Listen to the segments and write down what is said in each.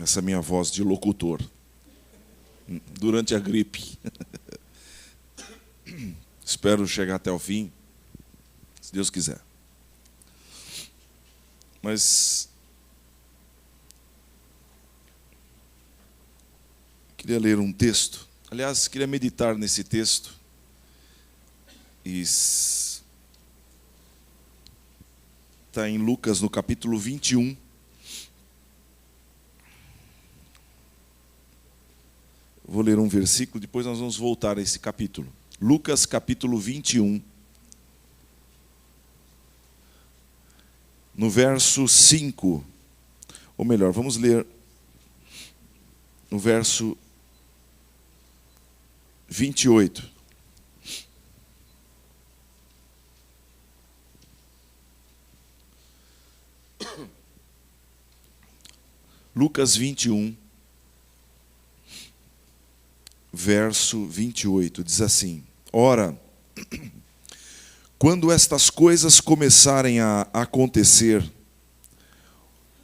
essa minha voz de locutor durante a gripe. Espero chegar até o fim, se Deus quiser. Mas queria ler um texto. Aliás, queria meditar nesse texto. E está em Lucas, no capítulo 21. Vou ler um versículo, depois nós vamos voltar a esse capítulo. Lucas, capítulo 21. No verso 5. Ou melhor, vamos ler no verso 28. Lucas 21, verso 28, diz assim: Ora, quando estas coisas começarem a acontecer,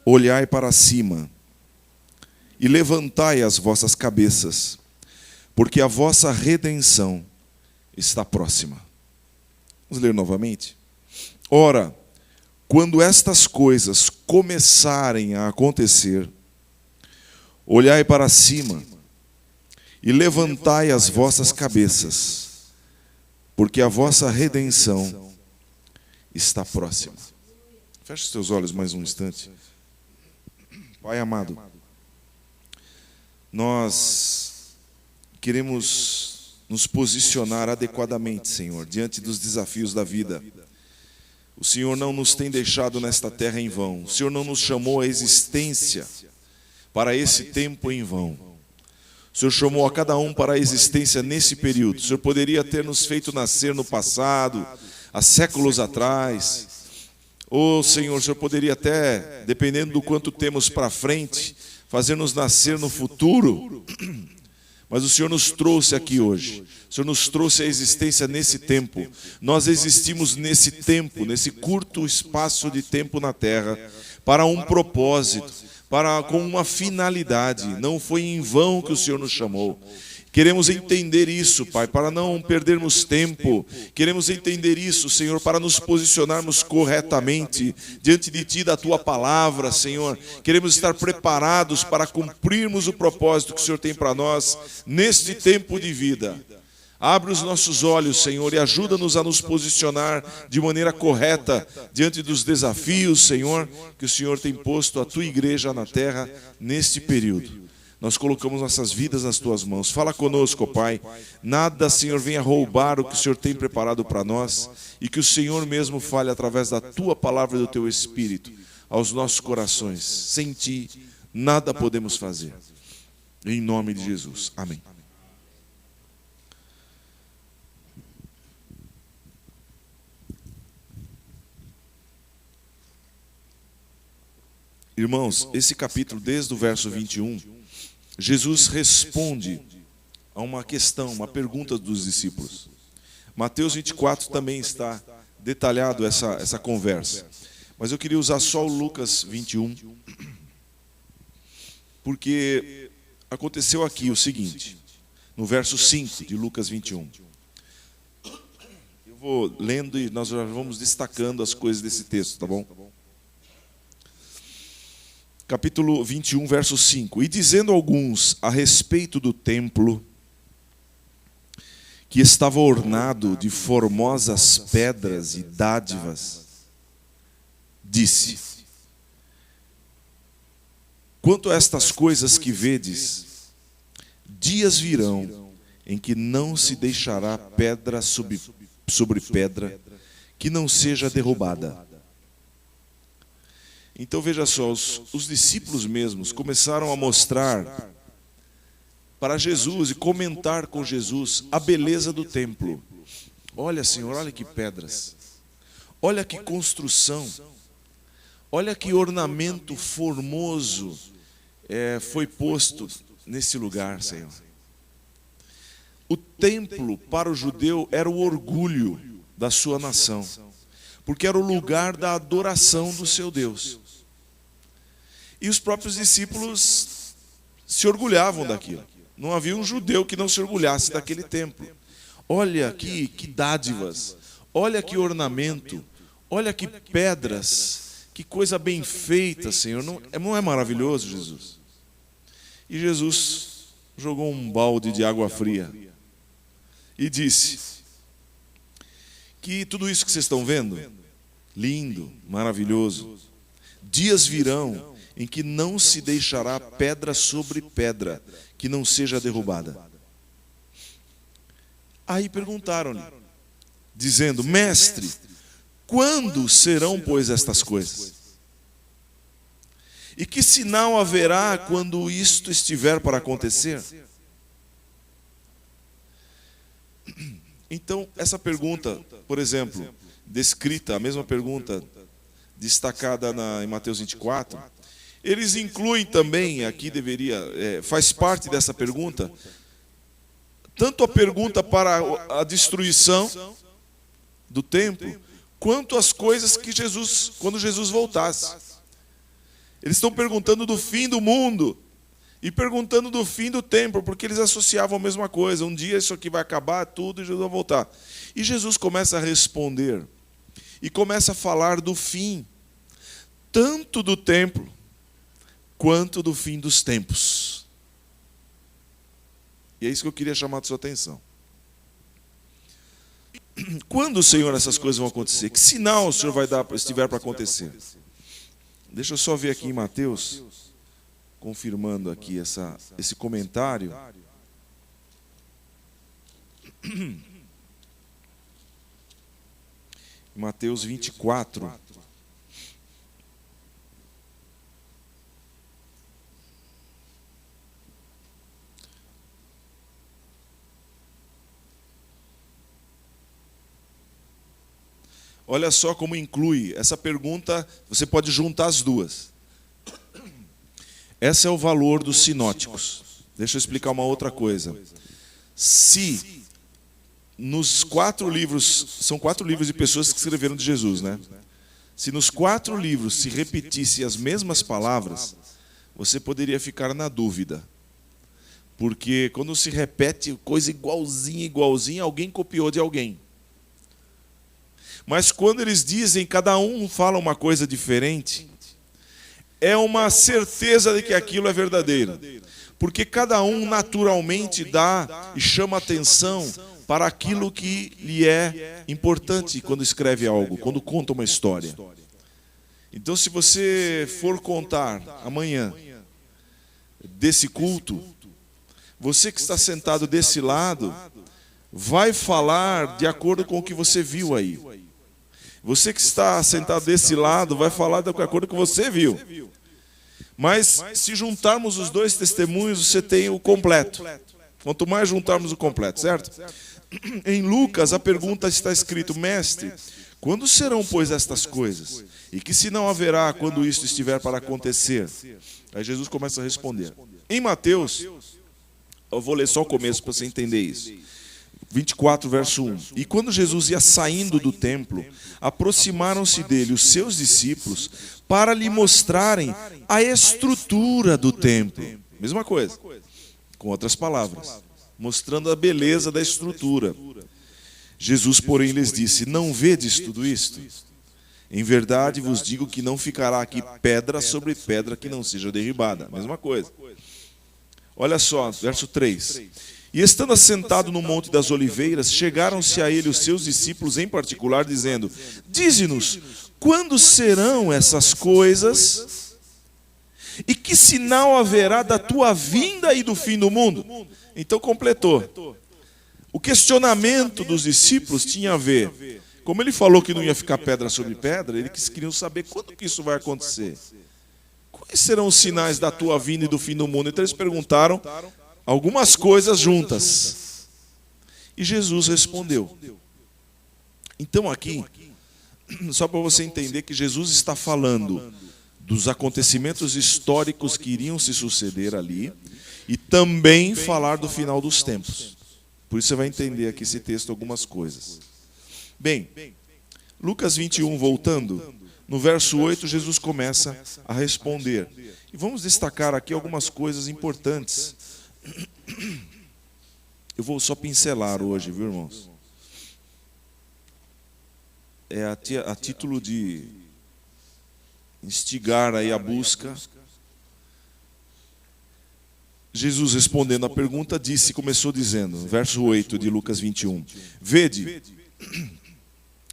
olhai para cima e levantai as vossas cabeças, porque a vossa redenção está próxima. Vamos ler novamente? Ora, quando estas coisas começarem a acontecer, olhai para cima e levantai as vossas cabeças, porque a vossa redenção está próxima. Feche os seus olhos mais um instante. Pai amado, nós queremos nos posicionar adequadamente, Senhor, diante dos desafios da vida. O Senhor não nos tem deixado nesta terra em vão. O Senhor não nos chamou à existência para esse tempo em vão. O Senhor chamou a cada um para a existência nesse período. O Senhor poderia ter nos feito nascer no passado, há séculos atrás. Ou, Senhor, o Senhor poderia até, dependendo do quanto temos para frente, fazer-nos nascer no futuro. Mas o Senhor nos trouxe aqui hoje. O Senhor nos trouxe a existência nesse tempo. Nós existimos nesse tempo, nesse curto espaço de tempo na terra, para um propósito, com uma finalidade. Não foi em vão que o Senhor nos chamou. Queremos entender isso, Pai, para não perdermos tempo. Queremos entender isso, Senhor, para nos posicionarmos corretamente diante de Ti, da Tua palavra, Senhor. Queremos estar preparados para cumprirmos o propósito que o Senhor tem para nós neste tempo de vida. Abre os nossos olhos, Senhor, e ajuda-nos a nos posicionar de maneira correta diante dos desafios, Senhor, que o Senhor tem posto a Tua igreja na terra neste período. Nós colocamos nossas vidas nas Tuas mãos. Fala conosco, ó Pai. Nada, Senhor, venha roubar o que o Senhor tem preparado para nós e que o Senhor mesmo fale através da Tua palavra e do Teu Espírito aos nossos corações. Sem Ti, nada podemos fazer. Em nome de Jesus. Amém. Irmãos, esse capítulo, desde o verso 21, Jesus responde a uma questão, uma pergunta dos discípulos. Mateus 24 também está detalhado essa conversa. Mas eu queria usar só o Lucas 21, porque aconteceu aqui o seguinte, no verso 5 de Lucas 21. Eu vou lendo e nós já vamos destacando as coisas desse texto, tá bom? Capítulo 21, verso 5. E dizendo alguns a respeito do templo, que estava ornado de formosas pedras e dádivas, disse: quanto a estas coisas que vedes, dias virão em que não se deixará pedra sobre pedra que não seja derrubada. Então veja só, os discípulos mesmos começaram a mostrar para Jesus e comentar com Jesus a beleza do templo. Olha, Senhor, olha que pedras, olha que construção, olha que ornamento formoso foi posto nesse lugar, Senhor. O templo para o judeu era o orgulho da sua nação, porque era o lugar da adoração do seu Deus. E os próprios discípulos se orgulhavam daquilo. Não havia um judeu que não se orgulhasse daquele templo. Olha aqui que dádivas, olha que ornamento, olha que pedras, que coisa bem feita, Senhor. Não é maravilhoso, Jesus? E Jesus jogou um balde de água fria e disse que tudo isso que vocês estão vendo, lindo, maravilhoso, dias virão em que não se deixará pedra sobre pedra que não seja derrubada. Aí perguntaram-lhe, dizendo: Mestre, quando serão, pois, estas coisas? E que sinal haverá quando isto estiver para acontecer? Então, essa pergunta, por exemplo, descrita, a mesma pergunta destacada em Mateus 24, eles incluem também, aqui faz parte dessa pergunta, tanto a pergunta para a destruição do templo, quanto as coisas que quando Jesus voltasse. Eles estão perguntando do fim do mundo e perguntando do fim do templo, porque eles associavam a mesma coisa. Um dia isso aqui vai acabar tudo e Jesus vai voltar. E Jesus começa a responder e começa a falar do fim, tanto do templo quanto do fim dos tempos. E é isso que eu queria chamar a sua atenção. Quando, Senhor, essas coisas vão acontecer? Que sinal o Senhor vai dar, estiver para acontecer? Deixa eu só ver aqui em Mateus, confirmando aqui esse comentário. Mateus 24. Olha só como inclui essa pergunta, você pode juntar as duas. Esse é o valor dos sinóticos. Deixa eu explicar uma outra coisa. Se nos 4 livros, são 4 livros de pessoas que escreveram de Jesus, né? Se nos 4 livros se repetissem as mesmas palavras, você poderia ficar na dúvida. Porque quando se repete coisa igualzinha, alguém copiou de alguém. Mas quando eles dizem, cada um fala uma coisa diferente, é uma certeza de que aquilo é verdadeiro. Porque cada um naturalmente dá e chama atenção para aquilo que lhe é importante quando escreve algo, quando conta uma história. Então, se você for contar amanhã desse culto, você que está sentado desse lado vai falar de acordo com o que você viu aí. Você que está sentado desse lado vai falar de acordo com o que você viu. Mas se juntarmos os 2 testemunhos, você tem o completo. Quanto mais juntarmos o completo, certo? Em Lucas, a pergunta está escrito: Mestre, quando serão, pois, estas coisas? E que sinal haverá quando isto estiver para acontecer? Aí Jesus começa a responder. Em Mateus, eu vou ler só o começo para você entender isso. 24, verso 1. E quando Jesus ia saindo do templo, aproximaram-se dele os seus discípulos para lhe mostrarem a estrutura do templo. Mesma coisa, com outras palavras, mostrando a beleza da estrutura. Jesus, porém, lhes disse: Não vedes tudo isto? Em verdade vos digo que não ficará aqui pedra sobre pedra que não seja derribada. Mesma coisa. Olha só, verso 3. E estando assentado no Monte das Oliveiras, chegaram-se a ele os seus discípulos em particular, dizendo: Dize-nos, quando serão essas coisas? E que sinal haverá da tua vinda e do fim do mundo? Então completou. O questionamento dos discípulos tinha a ver, como ele falou que não ia ficar pedra sobre pedra, eles queriam saber quando que isso vai acontecer. Quais serão os sinais da tua vinda e do fim do mundo? Então eles perguntaram algumas coisas juntas. E Jesus respondeu. Então aqui, só para você entender que Jesus está falando dos acontecimentos históricos que iriam se suceder ali e também falar do final dos tempos. Por isso você vai entender aqui esse texto algumas coisas. Bem, Lucas 21, voltando, no verso 8, Jesus começa a responder. E vamos destacar aqui algumas coisas importantes. Eu vou só pincelar hoje, viu, irmãos? É a título de instigar aí a busca. Jesus, respondendo à pergunta, começou dizendo, verso 8 de Lucas 21, Vede,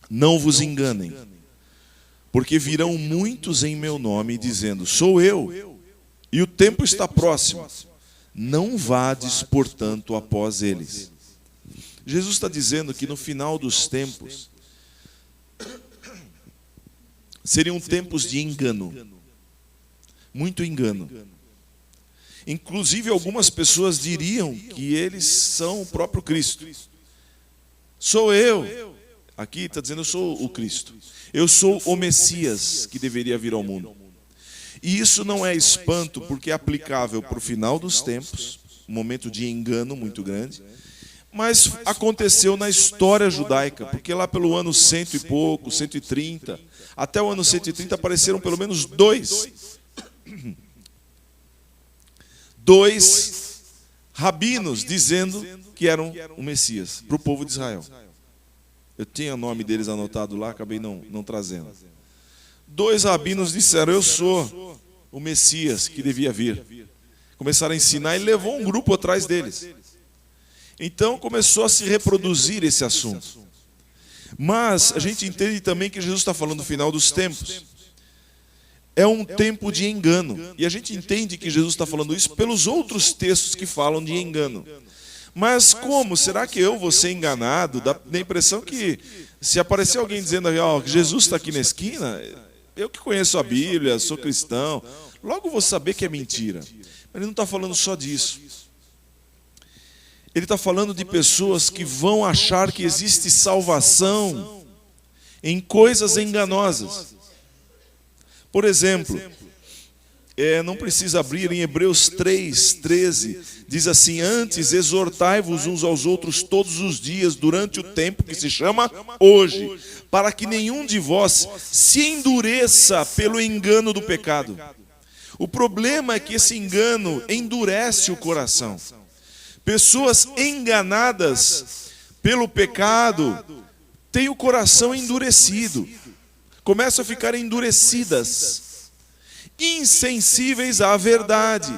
não vos enganem, porque virão muitos em meu nome, dizendo, sou eu, e o tempo está próximo. Não vades, portanto, após eles. Jesus está dizendo que no final dos tempos, seriam tempos de engano, muito engano. Inclusive algumas pessoas diriam que eles são o próprio Cristo. Sou eu, aqui está dizendo eu sou o Cristo. Eu sou o Messias que deveria vir ao mundo. E isso não é espanto, porque é aplicável para o final dos tempos, um momento de engano muito grande, mas aconteceu na história judaica, porque lá pelo ano 100 e pouco, 130, até o ano 130 apareceram pelo menos dois rabinos dizendo que eram o Messias para o povo de Israel. Eu tinha o nome deles anotado lá, acabei não trazendo. 2 rabinos disseram, eu sou o Messias que devia vir. Começaram a ensinar e levou um grupo atrás deles. Então começou a se reproduzir esse assunto. Mas a gente entende também que Jesus está falando do final dos tempos. É um tempo de engano. E a gente entende que Jesus está falando isso pelos outros textos que falam de engano. Mas como? Será que eu vou ser enganado? Dá a impressão que se aparecer alguém dizendo que Jesus está aqui na esquina, eu que conheço a Bíblia, sou cristão, logo vou saber que é mentira. Mas ele não está falando só disso. Ele está falando de pessoas que vão achar que existe salvação em coisas enganosas. Por exemplo, não precisa abrir em Hebreus 3:13, diz assim, antes exortai-vos uns aos outros todos os dias, durante o tempo que se chama hoje, para que nenhum de vós se endureça pelo engano do pecado. O problema é que esse engano endurece o coração. Pessoas enganadas pelo pecado têm o coração endurecido, começam a ficar endurecidas, insensíveis à verdade,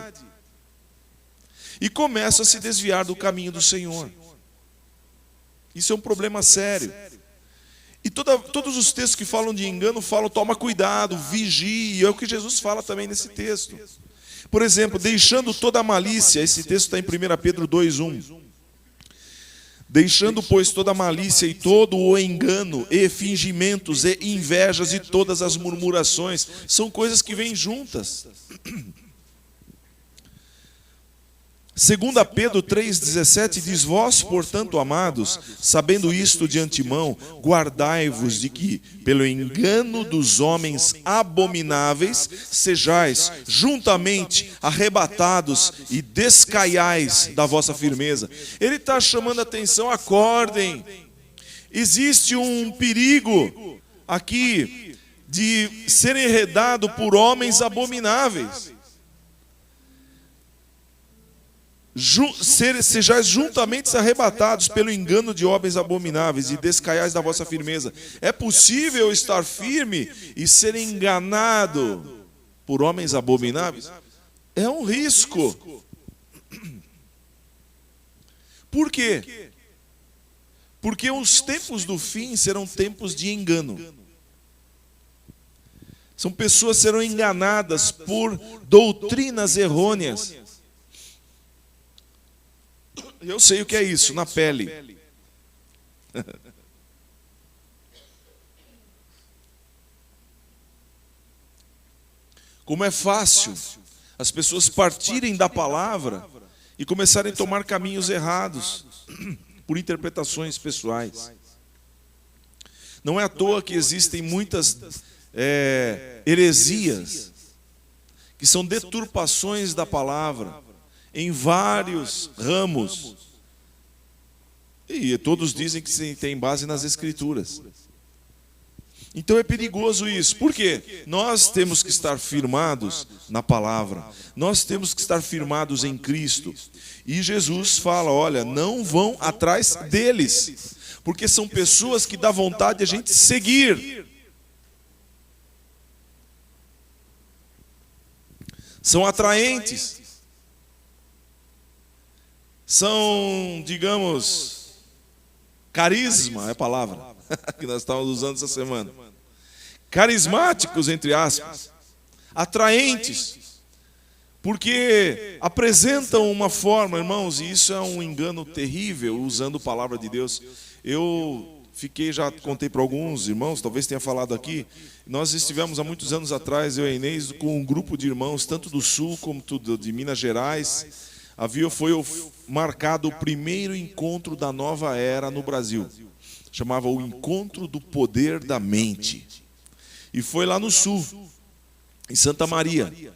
e começam a se desviar do caminho do Senhor. Isso é um problema sério. E todos os textos que falam de engano falam, toma cuidado, vigie, é o que Jesus fala também nesse texto. Por exemplo, deixando toda a malícia, esse texto está em 1 Pedro 2:1. Deixando, pois, toda a malícia e todo o engano, e fingimentos, e invejas, e todas as murmurações, são coisas que vêm juntas. 2 Pedro 3,17 diz, vós, portanto, amados, sabendo isto de antemão, guardai-vos de que, pelo engano dos homens abomináveis, sejais juntamente arrebatados e descaiais da vossa firmeza. Ele está chamando a atenção, acordem. Existe um perigo aqui de ser enredado por homens abomináveis. Sejais juntamente arrebatados pelo engano de homens abomináveis e descaiais da vossa firmeza. É possível estar firme e ser enganado por homens abomináveis? É um risco. Por quê? Porque os tempos do fim serão tempos de engano. São pessoas que serão enganadas por doutrinas errôneas. Eu sei o que é isso, na pele. Como é fácil as pessoas partirem da palavra e começarem a tomar caminhos errados por interpretações pessoais. Não é à toa que existem muitas heresias, que são deturpações da palavra, em vários ramos. E todos dizem que tem base nas Escrituras. Então é perigoso isso. Por quê? Nós temos que estar firmados na palavra. Nós temos que estar firmados em Cristo. E Jesus fala, olha, não vão atrás deles, porque são pessoas que dá vontade de a gente seguir. São atraentes. São, digamos, carisma é a palavra que nós estávamos usando essa semana. Carismáticos, entre aspas, atraentes, porque apresentam uma forma, irmãos, e isso é um engano terrível, usando a palavra de Deus. Eu já contei para alguns irmãos, talvez tenha falado aqui, nós estivemos há muitos anos atrás, eu e a Inês, com um grupo de irmãos, tanto do Sul como de Minas Gerais. Foi marcado o primeiro encontro da nova era no Brasil. Chamava o Encontro do Poder da Mente. E foi lá no Sul, em Santa Maria.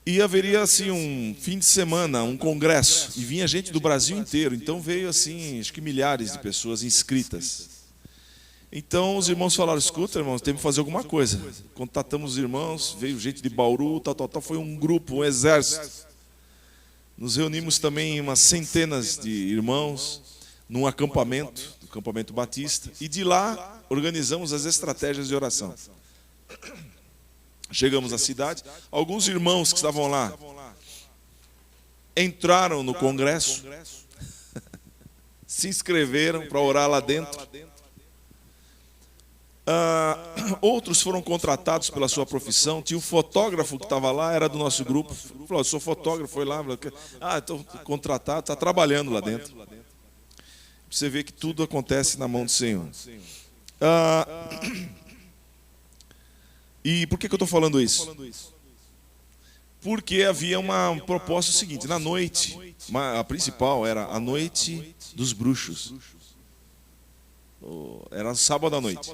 E haveria assim um fim de semana, um congresso. E vinha gente do Brasil inteiro. Então veio assim, acho que milhares de pessoas inscritas. Então os irmãos falaram, escuta, irmãos, temos que fazer alguma coisa. Contatamos os irmãos, veio gente de Bauru, tal. Foi um grupo, um exército. Nos reunimos também umas centenas de irmãos num acampamento, do acampamento batista, e de lá organizamos as estratégias de oração. Chegamos à cidade, alguns irmãos que estavam lá entraram no congresso, se inscreveram para orar lá dentro. Outros foram contratados pela sua profissão. Tinha um fotógrafo que estava lá, era do nosso grupo. Falou, eu sou fotógrafo, foi lá. Estou contratado, está trabalhando lá dentro. Você vê que tudo acontece na mão do Senhor. E por que eu estou falando isso? Porque havia uma proposta seguinte, na noite, a principal era a noite dos bruxos. Era sábado à noite.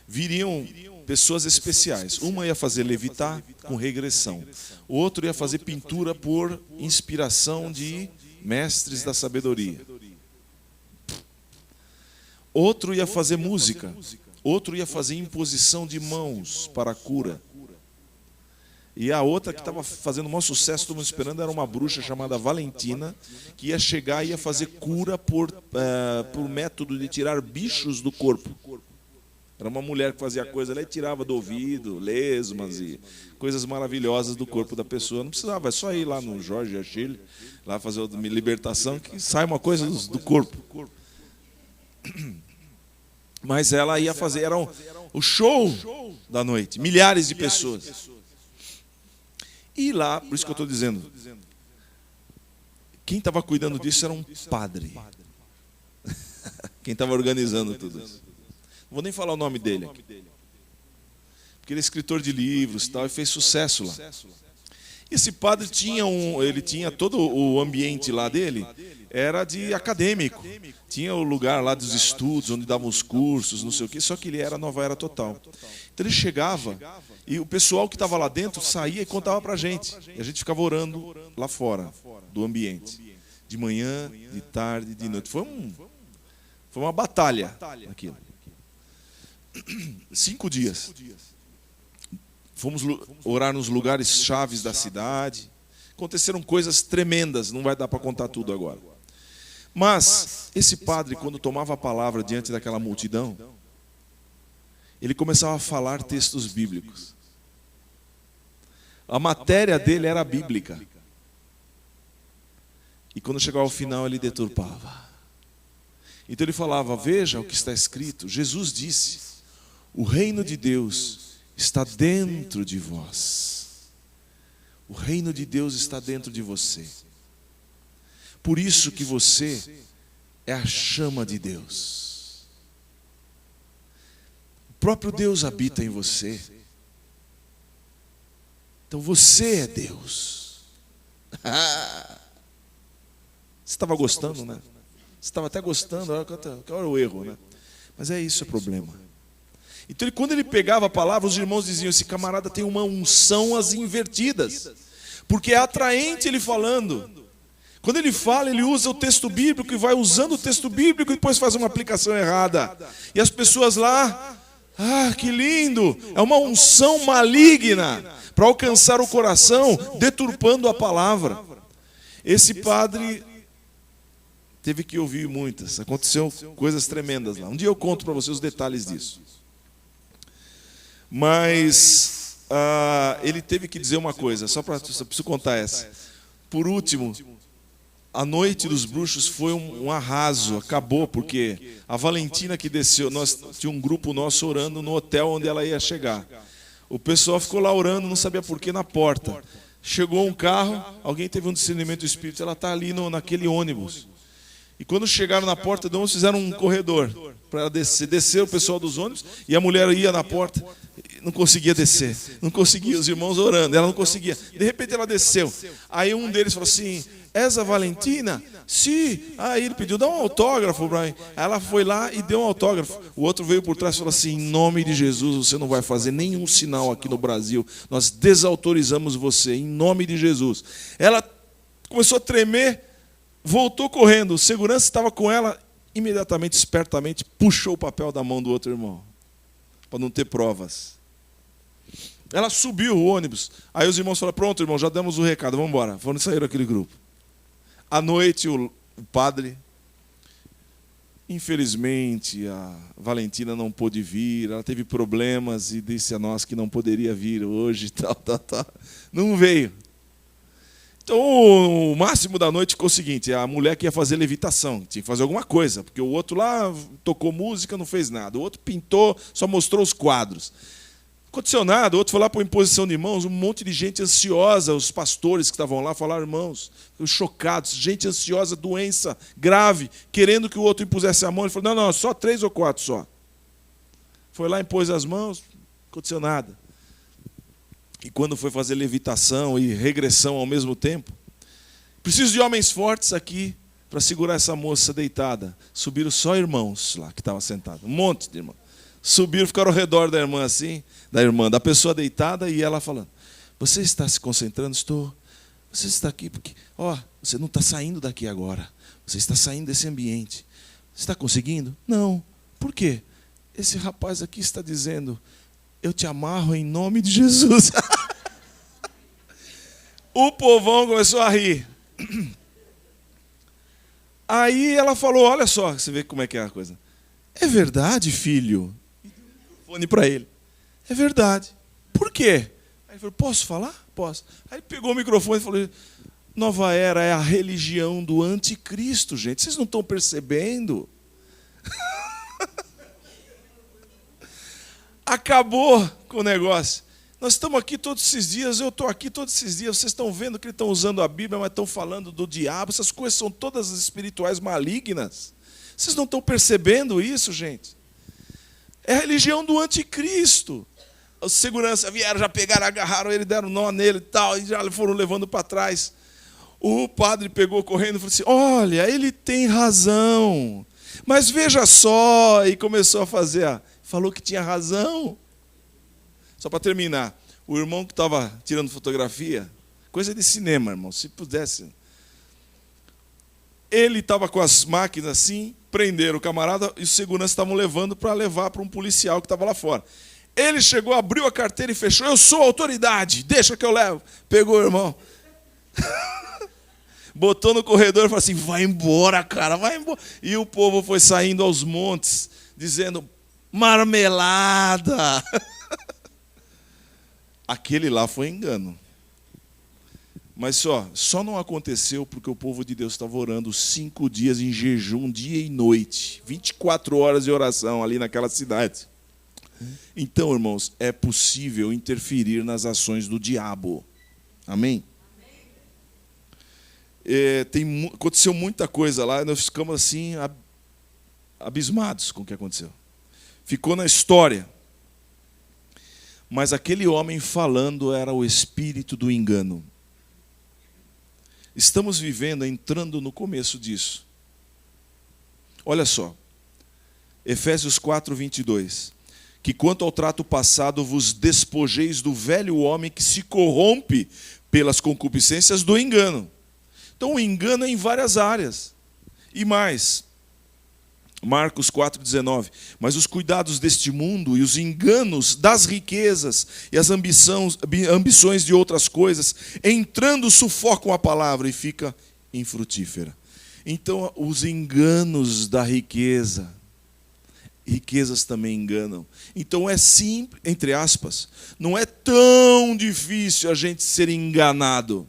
Viriam pessoas especiais. Uma ia fazer levitar com regressão. O outro ia fazer pintura por inspiração de mestres da sabedoria. Outro ia fazer música. Outro ia fazer imposição de mãos para a cura. E a outra que estava fazendo o maior sucesso, todo mundo esperando, era uma bruxa chamada Valentina, que ia chegar e ia fazer cura por método de tirar bichos do corpo. Era uma mulher que fazia coisa lá e tirava do ouvido, lesmas e coisas maravilhosas do corpo da pessoa. Não precisava, é só ir lá no Jorge Achille, lá fazer uma libertação, que sai uma coisa do corpo. Mas ela ia fazer, era o show da noite, milhares de pessoas. E lá, por isso que eu estou dizendo, quem estava cuidando disso era um padre. Quem estava organizando tudo isso. Não vou nem falar o nome dele aqui. Porque ele é escritor de livros e fez sucesso lá. Esse padre ele tinha todo o ambiente lá dele, era de acadêmico. Tinha o lugar lá dos estudos, onde davam os cursos, não sei o quê, só que ele era nova era total. Então ele chegava e o pessoal que estava lá dentro saía e contava para a gente. E a gente ficava orando lá fora do ambiente. De manhã, de tarde, de noite. Foi uma batalha aquilo. 5 dias. Fomos orar nos lugares chaves da cidade. Aconteceram coisas tremendas, não vai dar para contar tudo agora. Mas esse padre, quando tomava a palavra diante daquela multidão, ele começava a falar textos bíblicos. A matéria dele era bíblica. E quando chegava ao final, ele deturpava. Então ele falava, veja o que está escrito. Jesus disse, o reino de Deus está dentro de vós. O reino de Deus está dentro de você. Por isso que você é a chama de Deus. O próprio Deus habita em você. Então você é Deus. Você estava gostando, né? Você estava até gostando, olha o erro, né? Mas é isso o problema. Então, quando ele pegava a palavra, os irmãos diziam, esse camarada tem uma unção às invertidas. Porque é atraente ele falando. Quando ele fala, ele usa o texto bíblico e vai usando o texto bíblico e depois faz uma aplicação errada. E as pessoas lá, que lindo! É uma unção maligna para alcançar o coração, deturpando a palavra. Esse padre teve que ouvir muitas. Aconteceu coisas tremendas lá. Um dia eu conto para vocês os detalhes disso. Mas ele teve que dizer uma coisa, só preciso contar essa. Por último, a noite dos bruxos foi um arraso, acabou, porque a Valentina que desceu, tinha um grupo nosso orando no hotel onde ela ia chegar. O pessoal ficou lá orando, não sabia por que, na porta. Chegou um carro, alguém teve um discernimento do Espírito, ela está ali naquele ônibus. E quando chegaram na porta do ônibus, fizeram um corredor para ela descer. Desceu o pessoal dos ônibus e a mulher ia na porta, não conseguia descer. Não conseguia, os irmãos orando, ela não conseguia. De repente ela desceu. Aí um deles falou assim, és a Valentina? Sim. Aí ele pediu, dá um autógrafo para mim. Aí ela foi lá e deu um autógrafo. O outro veio por trás e falou assim, em nome de Jesus, você não vai fazer nenhum sinal aqui no Brasil. Nós desautorizamos você, em nome de Jesus. Ela começou a tremer, voltou correndo. O segurança estava com ela, imediatamente, espertamente, puxou o papel da mão do outro irmão, para não ter provas. Ela subiu o ônibus. Aí os irmãos falaram, pronto, irmão, já damos o recado, vamos embora. Foram sair daquele grupo. À noite, o padre, infelizmente, a Valentina não pôde vir, ela teve problemas e disse a nós que não poderia vir hoje, tal. Não veio. Então, o máximo da noite ficou o seguinte, a mulher que ia fazer levitação, tinha que fazer alguma coisa, porque o outro lá tocou música, não fez nada. O outro pintou, só mostrou os quadros. Não aconteceu nada, o outro foi lá para a imposição de mãos, um monte de gente ansiosa, os pastores que estavam lá falaram, irmãos, chocados, gente ansiosa, doença grave, querendo que o outro impusesse a mão. Ele falou, não, só 3 ou 4 só. Foi lá, impôs as mãos, não aconteceu nada. E quando foi fazer levitação e regressão ao mesmo tempo, preciso de homens fortes aqui para segurar essa moça deitada. Subiram só irmãos lá que estavam sentados, um monte de irmãos. Subiram, ficaram ao redor da irmã assim, da pessoa deitada, e ela falando, você está se concentrando? Estou. Você está aqui porque, você não está saindo daqui agora. Você está saindo desse ambiente. Você está conseguindo? Não. Por quê? Esse rapaz aqui está dizendo, eu te amarro em nome de Jesus. O povão começou a rir. Aí ela falou, olha só, você vê como é que é a coisa. É verdade, filho? Fone para ele. É verdade. Por quê? Aí ele falou, posso falar? Posso. Aí pegou o microfone e falou, Nova Era é a religião do anticristo, gente. Vocês não estão percebendo? Acabou com o negócio. Nós estamos aqui todos esses dias, eu estou aqui todos esses dias, vocês estão vendo que eles estão usando a Bíblia, mas estão falando do diabo, essas coisas são todas espirituais malignas. Vocês não estão percebendo isso, gente? É a religião do anticristo. Os seguranças vieram, já pegaram, agarraram ele, deram nó nele e tal, e já foram levando para trás. O padre pegou correndo e falou assim, olha, ele tem razão, mas veja só, e começou a fazer, falou que tinha razão. Só para terminar, o irmão que estava tirando fotografia, coisa de cinema, irmão, se pudesse. Ele estava com as máquinas assim, prenderam o camarada e os seguranças estavam levando para levar para um policial que estava lá fora. Ele chegou, abriu a carteira e fechou, eu sou autoridade, deixa que eu levo. Pegou o irmão, botou no corredor e falou assim, vai embora, cara, vai embora. E o povo foi saindo aos montes, dizendo, marmelada. Aquele lá foi engano. Mas só não aconteceu porque o povo de Deus estava orando 5 dias em jejum, dia e noite. 24 horas de oração ali naquela cidade. Então, irmãos, é possível interferir nas ações do diabo. Amém? Aconteceu muita coisa lá, nós ficamos assim, abismados com o que aconteceu. Ficou na história. Mas aquele homem falando era o espírito do engano. Estamos vivendo, entrando no começo disso. Olha só, Efésios 4, 22. Que quanto ao trato passado vos despojeis do velho homem que se corrompe pelas concupiscências do engano. Então o engano é em várias áreas. E mais, Marcos 4,19. Mas os cuidados deste mundo e os enganos das riquezas e as ambições de outras coisas, entrando, sufocam a palavra e fica infrutífera. Então os enganos da riqueza, riquezas também enganam. Então é simples, entre aspas, não é tão difícil a gente ser enganado.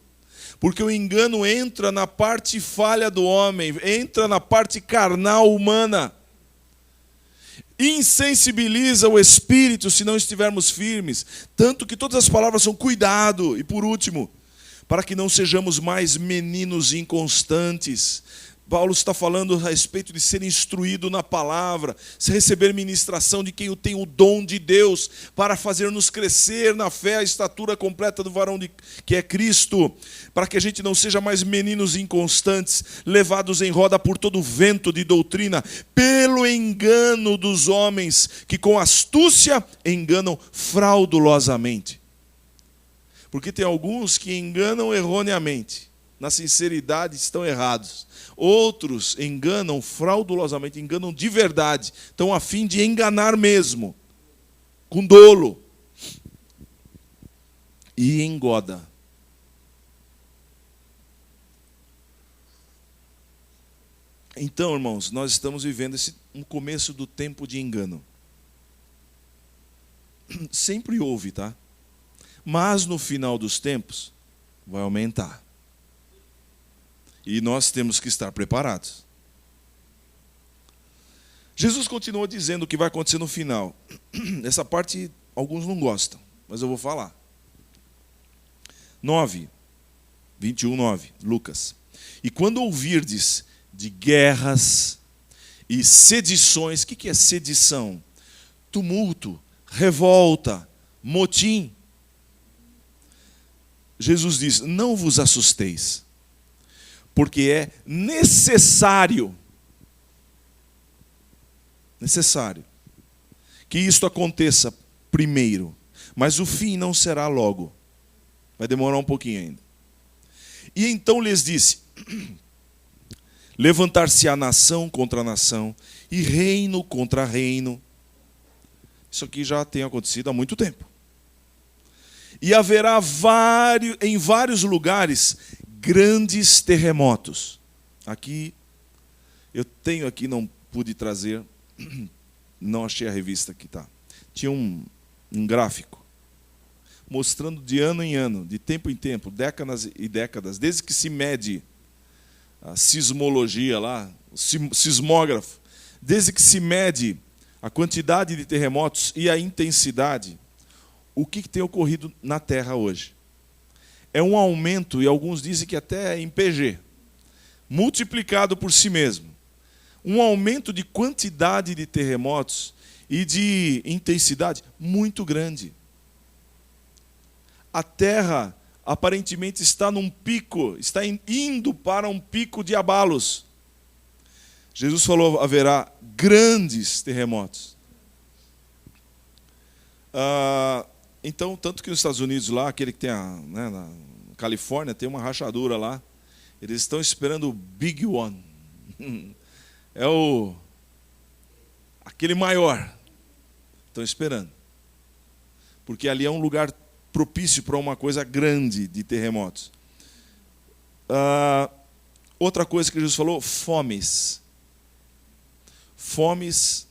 Porque o engano entra na parte falha do homem, entra na parte carnal humana. Insensibiliza o espírito se não estivermos firmes. Tanto que todas as palavras são cuidado. E por último, para que não sejamos mais meninos inconstantes. Paulo está falando a respeito de ser instruído na palavra, se receber ministração de quem tem o dom de Deus, para fazer-nos crescer na fé, a estatura completa do varão que é Cristo, para que a gente não seja mais meninos inconstantes, levados em roda por todo o vento de doutrina, pelo engano dos homens, que com astúcia enganam fraudulosamente. Porque tem alguns que enganam erroneamente, na sinceridade estão errados. Outros enganam fraudulosamente, enganam de verdade, estão a fim de enganar mesmo, com dolo. E engoda. Então, irmãos, nós estamos vivendo um começo do tempo de engano. Sempre houve, tá? Mas no final dos tempos, vai aumentar. E nós temos que estar preparados. Jesus continuou dizendo o que vai acontecer no final. Essa parte alguns não gostam, mas eu vou falar. 21:9, Lucas. E quando ouvirdes de guerras e sedições, o que é sedição? Tumulto, revolta, motim. Jesus diz, não vos assusteis. Porque é necessário que isto aconteça primeiro, mas o fim não será logo, vai demorar um pouquinho ainda. E então lhes disse, levantar-se-á nação contra nação, e reino contra reino. Isso aqui já tem acontecido há muito tempo. E haverá em vários lugares grandes terremotos. Aqui, eu tenho aqui, não pude trazer, não achei a revista que está. Tinha um gráfico, mostrando de ano em ano, de tempo em tempo, décadas e décadas, desde que se mede a sismologia lá, o sismógrafo, desde que se mede a quantidade de terremotos e a intensidade, o que tem ocorrido na Terra hoje. É um aumento, e alguns dizem que até em PG, multiplicado por si mesmo. Um aumento de quantidade de terremotos e de intensidade muito grande. A Terra aparentemente está num pico, está indo para um pico de abalos. Jesus falou, haverá grandes terremotos. Então, tanto que nos Estados Unidos lá, aquele que tem na Califórnia, tem uma rachadura lá. Eles estão esperando o Big One. É aquele maior. Estão esperando. Porque ali é um lugar propício para uma coisa grande de terremotos. Outra coisa que Jesus falou, fomes. Fomes,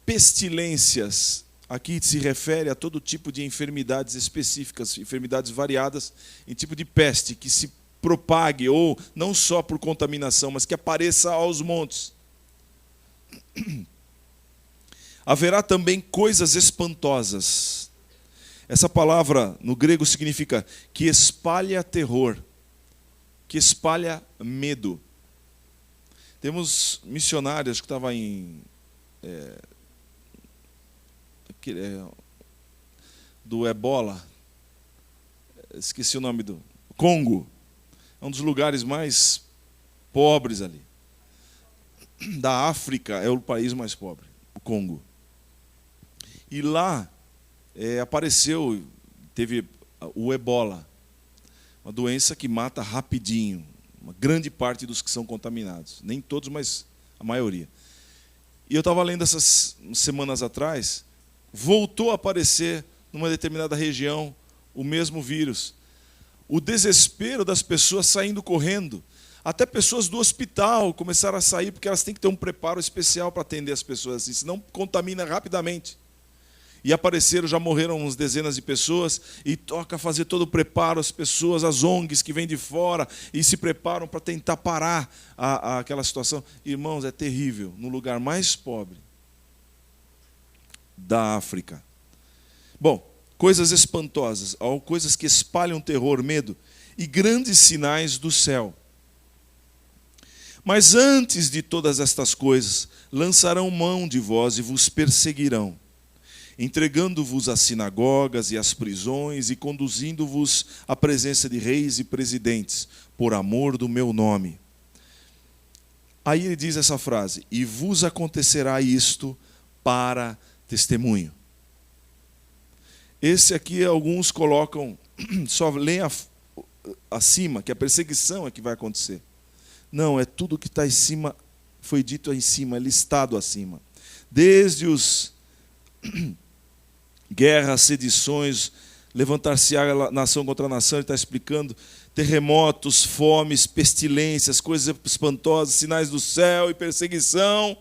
pestilências. Aqui se refere a todo tipo de enfermidades específicas, enfermidades variadas, em tipo de peste, que se propague, ou não só por contaminação, mas que apareça aos montes. Haverá também coisas espantosas. Essa palavra no grego significa que espalha terror, que espalha medo. Temos missionários que estavam do Ebola, esqueci o nome do Congo, é um dos lugares mais pobres ali. Da África é o país mais pobre, o Congo. E lá apareceu, teve o Ebola. Uma doença que mata rapidinho, uma grande parte dos que são contaminados. Nem todos, mas a maioria. E eu estava lendo essas semanas atrás, voltou a aparecer numa determinada região o mesmo vírus. O desespero das pessoas saindo correndo. Até pessoas do hospital começaram a sair, porque elas têm que ter um preparo especial para atender as pessoas assim, senão contamina rapidamente. E apareceram, já morreram umas dezenas de pessoas, e toca fazer todo o preparo, as pessoas, as ONGs que vêm de fora, e se preparam para tentar parar aquela situação. Irmãos, é terrível, no lugar mais pobre da África. Bom, coisas espantosas, coisas que espalham terror, medo, e grandes sinais do céu. Mas antes de todas estas coisas, lançarão mão de vós e vos perseguirão, entregando-vos às sinagogas e às prisões e conduzindo-vos à presença de reis e presidentes, por amor do meu nome. Aí ele diz essa frase: e vos acontecerá isto para testemunho. Esse aqui alguns colocam, só leem acima, que a perseguição é que vai acontecer. Não, é tudo que está em cima, foi dito em cima, é listado acima. Desde os guerras, sedições, levantar-se-á nação contra nação, ele está explicando, terremotos, fomes, pestilências, coisas espantosas, sinais do céu e perseguição.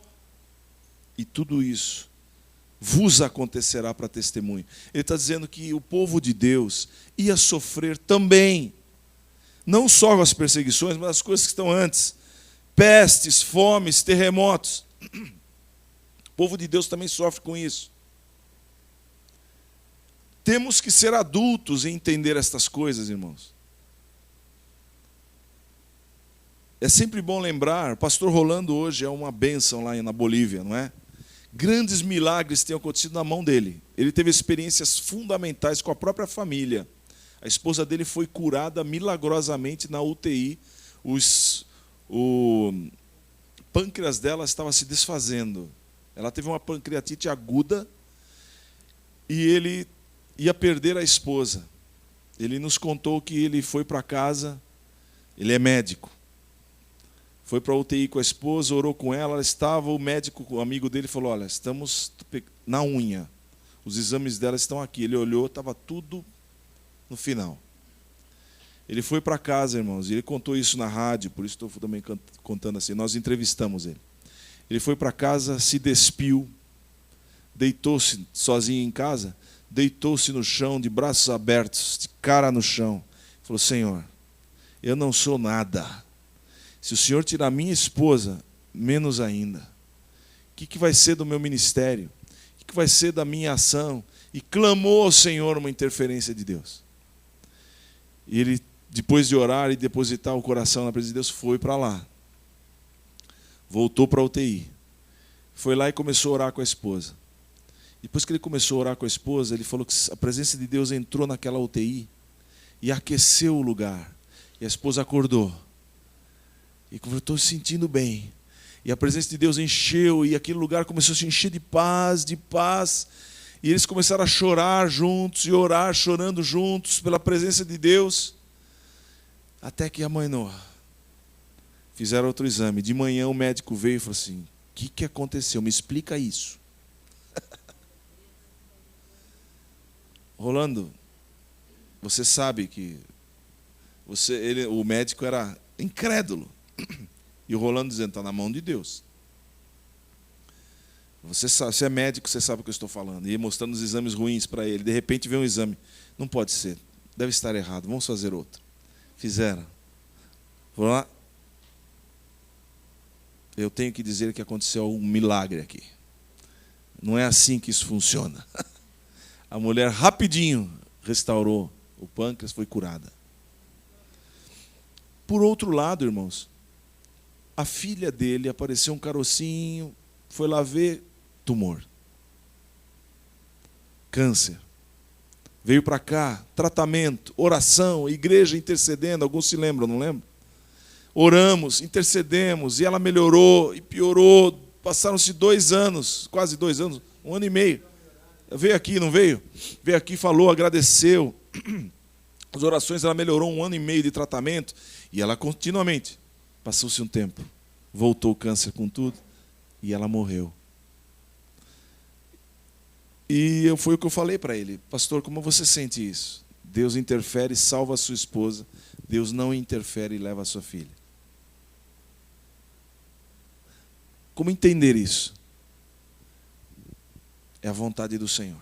E tudo isso vos acontecerá para testemunho. Ele está dizendo que o povo de Deus ia sofrer também, não só as perseguições, mas as coisas que estão antes. Pestes, fomes, terremotos. O povo de Deus também sofre com isso. Temos que ser adultos e entender estas coisas, irmãos. É sempre bom lembrar, o pastor Rolando hoje é uma bênção lá na Bolívia, não é? Grandes milagres têm acontecido na mão dele. Ele teve experiências fundamentais com a própria família. A esposa dele foi curada milagrosamente na UTI. O pâncreas dela estava se desfazendo. Ela teve uma pancreatite aguda e ele ia perder a esposa. Ele nos contou que ele foi para casa, ele é médico. Foi para a UTI com a esposa, orou com ela estava, o médico, o amigo dele, falou: olha, estamos na unha. Os exames dela estão aqui. Ele olhou, estava tudo no final. Ele foi para casa, irmãos, e ele contou isso na rádio, por isso estou também contando assim. Nós entrevistamos ele. Ele foi para casa, se despiu, deitou-se sozinho em casa, deitou-se no chão, de braços abertos, de cara no chão. Falou: Senhor, eu não sou nada. Se o Senhor tirar minha esposa, menos ainda. O que vai ser do meu ministério? O que vai ser da minha ação? E clamou ao Senhor uma interferência de Deus. E ele, depois de orar e depositar o coração na presença de Deus, foi para lá. Voltou para a UTI. Foi lá e começou a orar com a esposa. Depois que ele começou a orar com a esposa, ele falou que a presença de Deus entrou naquela UTI e aqueceu o lugar. E a esposa acordou. E falou: estou sentindo bem. E a presença de Deus encheu, e aquele lugar começou a se encher de paz, de paz. E eles começaram a chorar juntos e orar, chorando juntos pela presença de Deus. Até que amanhã fizeram outro exame. De manhã o médico veio e falou assim: o que aconteceu? Me explica isso. Rolando, você sabe que o médico era incrédulo. E o Rolando dizendo: está na mão de Deus. Você é médico, você sabe o que eu estou falando. E mostrando os exames ruins para ele. De repente vem um exame. Não pode ser. Deve estar errado. Vamos fazer outro. Fizeram. Vamos lá. Eu tenho que dizer que aconteceu um milagre aqui. Não é assim que isso funciona. A mulher rapidinho restaurou o pâncreas, foi curada. Por outro lado, irmãos, a filha dele, apareceu um carocinho, foi lá ver, tumor. Câncer. Veio para cá, tratamento, oração, igreja intercedendo, alguns se lembram, não lembram? Oramos, intercedemos, e ela melhorou e piorou. Passaram-se 2 anos, quase 2 anos, 1 ano e meio. Veio aqui, não veio? Veio aqui, falou, agradeceu. As orações, ela melhorou 1 ano e meio de tratamento e ela continuamente. Passou-se um tempo, voltou o câncer com tudo e ela morreu. E foi o que eu falei para ele: pastor, como você sente isso? Deus interfere e salva a sua esposa, Deus não interfere e leva a sua filha. Como entender isso? É a vontade do Senhor.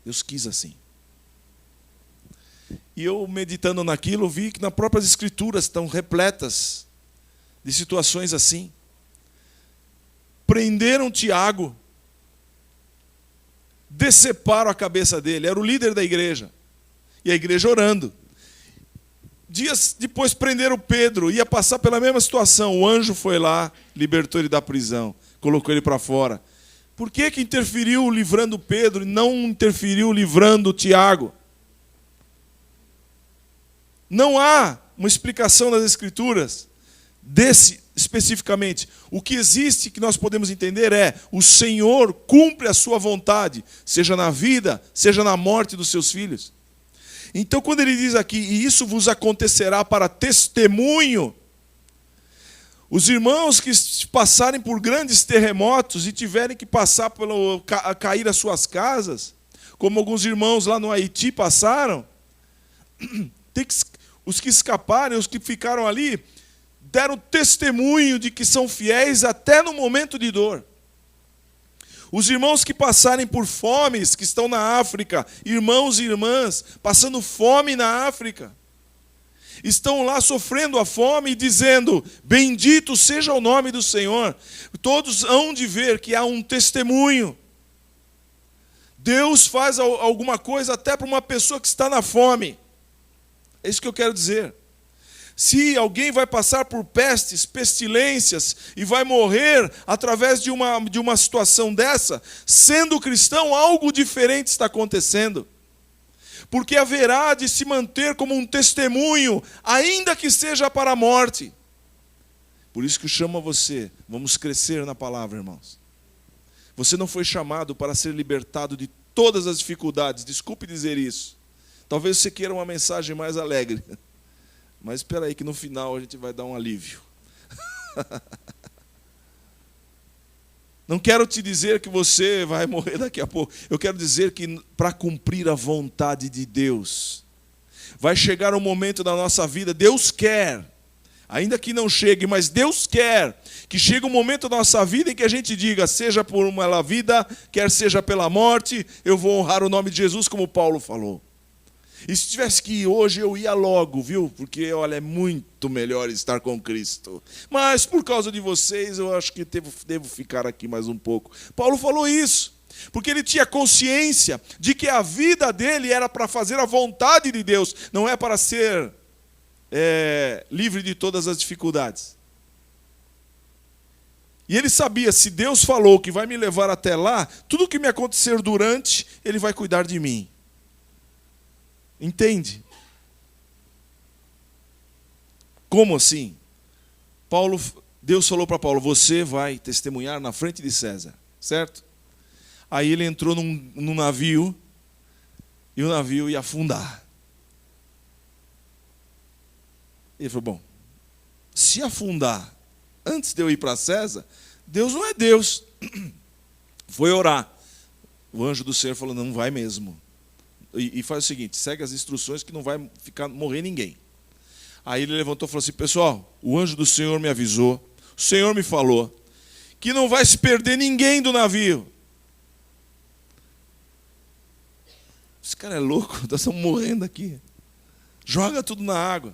Deus quis assim. E eu, meditando naquilo, vi que nas próprias Escrituras estão repletas de situações assim. Prenderam Tiago, deceparam a cabeça dele, era o líder da igreja, e a igreja orando. Dias depois prenderam Pedro, ia passar pela mesma situação, o anjo foi lá, libertou ele da prisão, colocou ele para fora. Por que interferiu livrando Pedro e não interferiu livrando Tiago? Não há uma explicação nas Escrituras desse especificamente. O que existe, que nós podemos entender, é: o Senhor cumpre a sua vontade, seja na vida, seja na morte dos seus filhos. Então, quando ele diz aqui, e isso vos acontecerá para testemunho, os irmãos que passarem por grandes terremotos e tiverem que passar pelo cair as suas casas, como alguns irmãos lá no Haiti passaram, os que escaparam, os que ficaram ali, deram testemunho de que são fiéis até no momento de dor. Os irmãos que passarem por fomes, que estão na África, irmãos e irmãs, passando fome na África, estão lá sofrendo a fome e dizendo: bendito seja o nome do Senhor. Todos hão de ver que há um testemunho. Deus faz alguma coisa até para uma pessoa que está na fome. É isso que eu quero dizer. Se alguém vai passar por pestes, pestilências e vai morrer através de uma situação dessa, sendo cristão, algo diferente está acontecendo. Porque haverá de se manter como um testemunho, ainda que seja para a morte. Por isso que eu chamo a você, vamos crescer na palavra, irmãos. Você não foi chamado para ser libertado de todas as dificuldades, desculpe dizer isso. Talvez você queira uma mensagem mais alegre. Mas espera aí que no final a gente vai dar um alívio. Não quero te dizer que você vai morrer daqui a pouco. Eu quero dizer que para cumprir a vontade de Deus, vai chegar um momento da nossa vida, Deus quer, ainda que não chegue, mas Deus quer que chegue um momento da nossa vida em que a gente diga, seja por uma vida, quer seja pela morte, eu vou honrar o nome de Jesus, como Paulo falou. E se tivesse que ir hoje, eu ia logo, viu? Porque, olha, é muito melhor estar com Cristo. Mas, por causa de vocês, eu acho que devo ficar aqui mais um pouco. Paulo falou isso, porque ele tinha consciência de que a vida dele era para fazer a vontade de Deus, não é para ser livre de todas as dificuldades. E ele sabia, se Deus falou que vai me levar até lá, tudo que me acontecer durante, Ele vai cuidar de mim. Entende? Como assim? Deus falou para Paulo, você vai testemunhar na frente de César, certo? Aí ele entrou num navio, e o navio ia afundar. Ele falou, bom, se afundar antes de eu ir para César, Deus não é Deus. Foi orar. O anjo do Senhor falou, não vai mesmo. E faz o seguinte, segue as instruções que não vai morrer ninguém. Aí ele levantou e falou assim, pessoal, o anjo do Senhor me avisou, o Senhor me falou, que não vai se perder ninguém do navio. Esse cara é louco, nós estamos morrendo aqui. Joga tudo na água.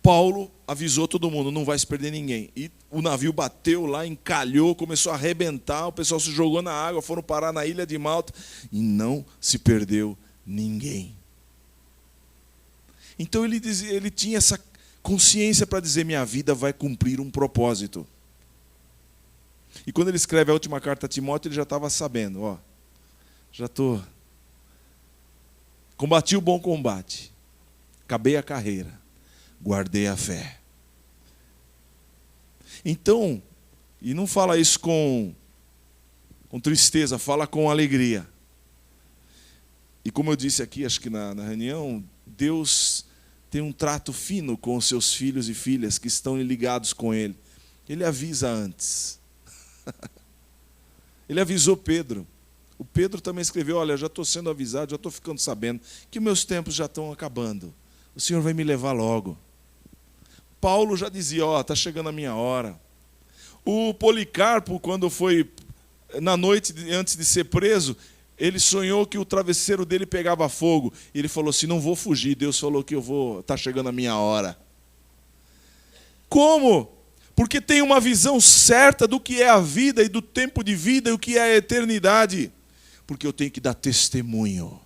Paulo avisou todo mundo, não vai se perder ninguém. E o navio bateu lá, encalhou, começou a arrebentar, o pessoal se jogou na água, foram parar na ilha de Malta e não se perdeu ninguém. Então ele tinha essa consciência para dizer, minha vida vai cumprir um propósito. E quando ele escreve a última carta a Timóteo, ele já estava sabendo, combati o bom combate, acabei a carreira, guardei a fé. Então, e não fala isso com tristeza, fala com alegria. E como eu disse aqui, acho que na reunião, Deus tem um trato fino com os seus filhos e filhas que estão ligados com Ele. Ele avisa antes. Ele avisou Pedro. O Pedro também escreveu, olha, já estou sendo avisado, já estou ficando sabendo que meus tempos já estão acabando. O Senhor vai me levar logo. Paulo já dizia, está chegando a minha hora. O Policarpo, quando foi na noite antes de ser preso, ele sonhou que o travesseiro dele pegava fogo. E ele falou assim, não vou fugir. Deus falou que está chegando a minha hora. Como? Porque tem uma visão certa do que é a vida e do tempo de vida e o que é a eternidade. Porque eu tenho que dar testemunho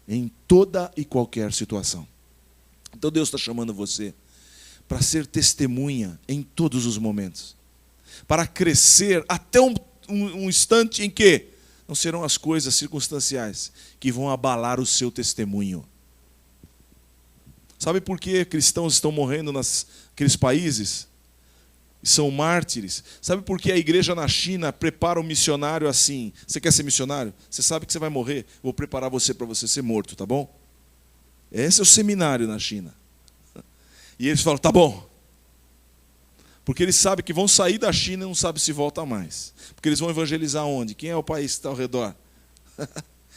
em toda e qualquer situação. Então Deus está chamando você para ser testemunha em todos os momentos. Para crescer até um instante em que não serão as coisas circunstanciais que vão abalar o seu testemunho. Sabe por que cristãos estão morrendo naqueles países? São mártires. Sabe por que a igreja na China prepara um missionário assim? Você quer ser missionário? Você sabe que você vai morrer? Vou preparar você para você ser morto, tá bom? Esse é o seminário na China. E eles falam, tá bom. Porque eles sabem que vão sair da China e não sabem se volta mais. Porque eles vão evangelizar onde? Quem é o país que está ao redor?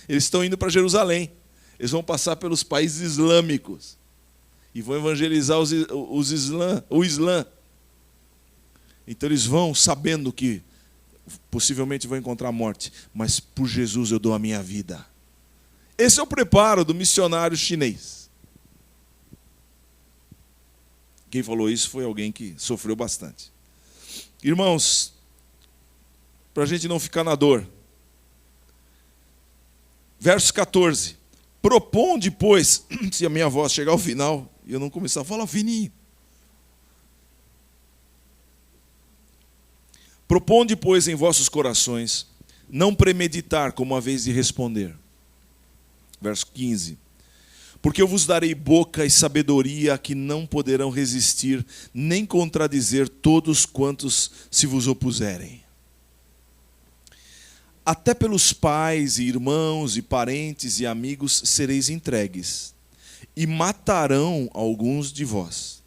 Eles estão indo para Jerusalém. Eles vão passar pelos países islâmicos. E vão evangelizar o Islã. Então eles vão sabendo que possivelmente vão encontrar a morte. Mas por Jesus eu dou a minha vida. Esse é o preparo do missionário chinês. Quem falou isso foi alguém que sofreu bastante. Irmãos, para a gente não ficar na dor. Verso 14. Proponde, pois, se a minha voz chegar ao final, e eu não começar a falar fininho. Proponde, pois, em vossos corações, não premeditar como a vez de responder. Verso 15. Porque eu vos darei boca e sabedoria que não poderão resistir, nem contradizer todos quantos se vos opuserem. Até pelos pais e irmãos e parentes e amigos sereis entregues, e matarão alguns de vós.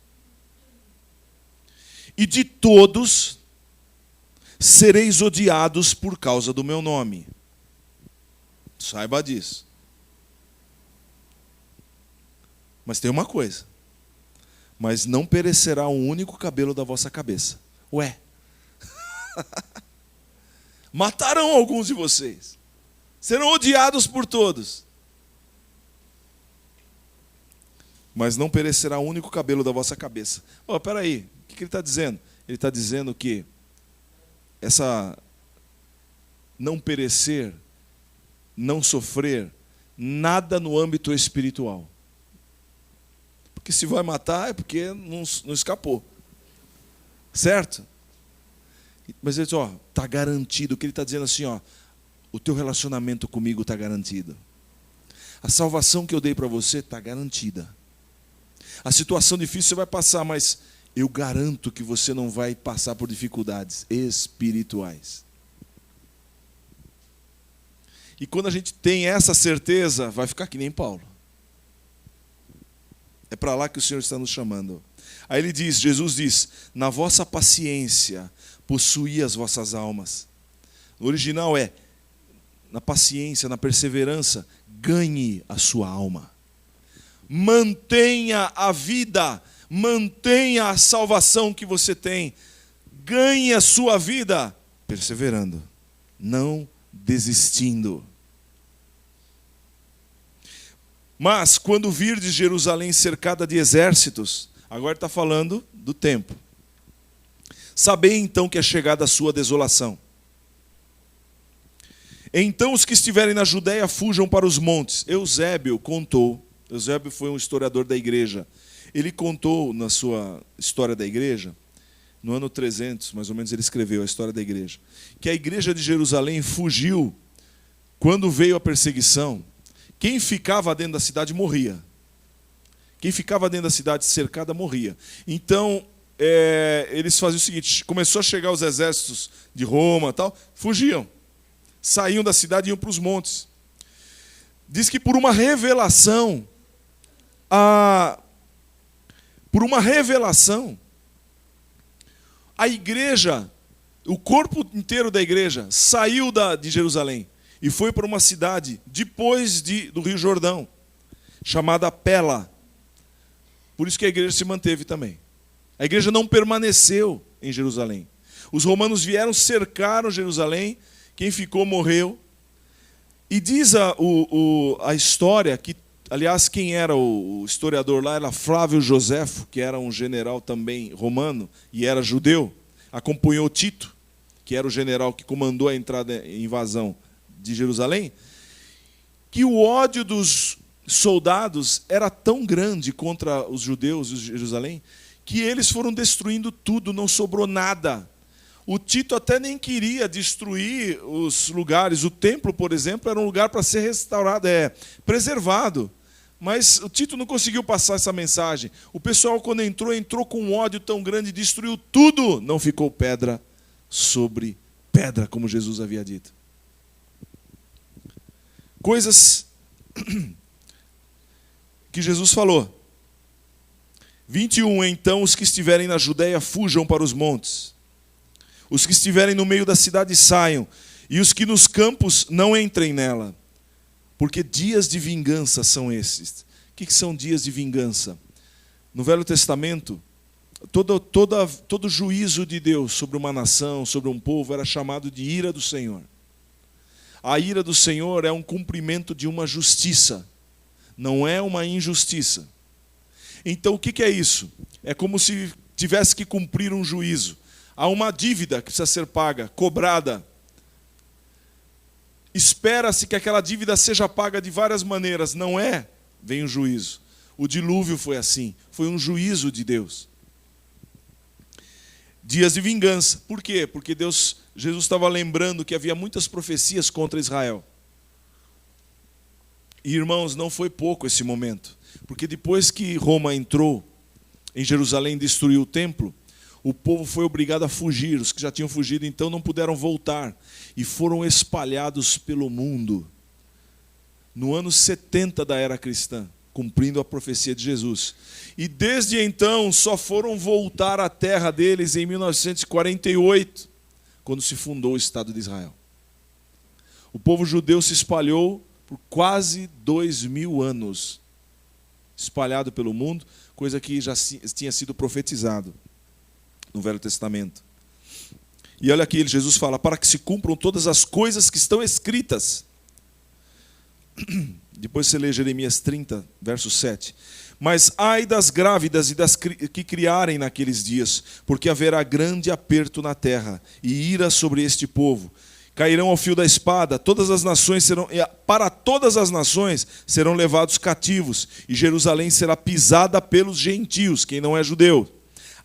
E de todos sereis odiados por causa do meu nome. Saiba disso. Mas tem uma coisa. Mas não perecerá um único cabelo da vossa cabeça. Ué. Matarão alguns de vocês. Serão odiados por todos. Mas não perecerá um único cabelo da vossa cabeça. Espera aí. O que ele está dizendo? Ele está dizendo que essa não perecer, não sofrer, nada no âmbito espiritual. Porque se vai matar é porque não escapou. Certo? Mas ele diz, está garantido. O que ele está dizendo assim, o teu relacionamento comigo está garantido. A salvação que eu dei para você está garantida. A situação difícil você vai passar, mas eu garanto que você não vai passar por dificuldades espirituais. E quando a gente tem essa certeza, vai ficar que nem Paulo. É para lá que o Senhor está nos chamando. Aí ele diz, Jesus diz, na vossa paciência, possuí as vossas almas. No original é, na paciência, na perseverança, ganhe a sua alma. Mantenha a vida, mantenha a salvação que você tem. Ganhe a sua vida, perseverando, não desistindo. Mas, quando virdes Jerusalém cercada de exércitos, agora está falando do tempo. Sabei então que é chegada a sua desolação. Então os que estiverem na Judéia fujam para os montes. Eusébio contou, Eusébio foi um historiador da igreja. Ele contou na sua história da igreja, no ano 300, mais ou menos ele escreveu a história da igreja, que a igreja de Jerusalém fugiu quando veio a perseguição. Quem ficava dentro da cidade morria. Quem ficava dentro da cidade cercada morria. Então, eles faziam o seguinte, começou a chegar os exércitos de Roma e tal, fugiam. Saíam da cidade e iam para os montes. diz que por uma revelação, a igreja, o corpo inteiro da igreja saiu de Jerusalém e foi para uma cidade depois do Rio Jordão, chamada Pela. Por isso que a igreja se manteve também. A igreja não permaneceu em Jerusalém. Os romanos vieram, cercaram Jerusalém, quem ficou morreu. E diz a história que, aliás, quem era o historiador lá era Flávio Joséfo, que era um general também romano e era judeu, acompanhou Tito, que era o general que comandou a entrada e invasão de Jerusalém, que o ódio dos soldados era tão grande contra os judeus de Jerusalém, que eles foram destruindo tudo, não sobrou nada. O Tito até nem queria destruir os lugares. O templo, por exemplo, era um lugar para ser restaurado, preservado. Mas o Tito não conseguiu passar essa mensagem. O pessoal, quando entrou com um ódio tão grande, destruiu tudo. Não ficou pedra sobre pedra, como Jesus havia dito. Coisas que Jesus falou. 21, então os que estiverem na Judéia fujam para os montes. Os que estiverem no meio da cidade saiam, e os que nos campos não entrem nela. Porque dias de vingança são esses. O que são dias de vingança? No Velho Testamento, todo juízo de Deus sobre uma nação, sobre um povo, era chamado de ira do Senhor. A ira do Senhor é um cumprimento de uma justiça, não é uma injustiça. Então o que é isso? É como se tivesse que cumprir um juízo. Há uma dívida que precisa ser paga, cobrada. Espera-se que aquela dívida seja paga de várias maneiras. Não é? Vem o juízo. O dilúvio foi assim. Foi um juízo de Deus. Dias de vingança. Por quê? Porque Jesus estava lembrando que havia muitas profecias contra Israel. E, irmãos, não foi pouco esse momento. Porque depois que Roma entrou em Jerusalém e destruiu o templo, o povo foi obrigado a fugir. Os que já tinham fugido, então, não puderam voltar. E foram espalhados pelo mundo. No ano 70 da era cristã, cumprindo a profecia de Jesus. E desde então, só foram voltar à terra deles em 1948, quando se fundou o Estado de Israel. O povo judeu se espalhou por quase 2000 anos. Espalhado pelo mundo, coisa que já tinha sido profetizado no Velho Testamento. E olha aqui, Jesus fala, para que se cumpram todas as coisas que estão escritas. Depois você lê Jeremias 30, verso 7. Mas ai das grávidas e das que criarem naqueles dias, porque haverá grande aperto na terra, e ira sobre este povo. Cairão ao fio da espada, para todas as nações serão levados cativos, e Jerusalém será pisada pelos gentios, quem não é judeu,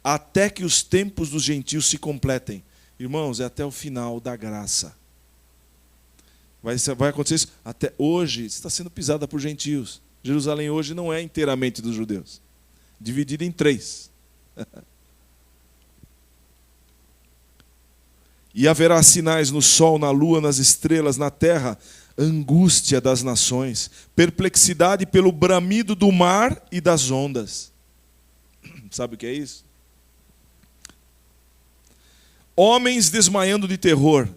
até que os tempos dos gentios se completem. Irmãos, é até o final da graça. Vai acontecer isso. Até hoje está sendo pisada por gentios. Jerusalém hoje não é inteiramente dos judeus. Dividida em 3. E haverá sinais no sol, na lua, nas estrelas, na terra, angústia das nações, perplexidade pelo bramido do mar e das ondas. Sabe o que é isso? Homens desmaiando de terror,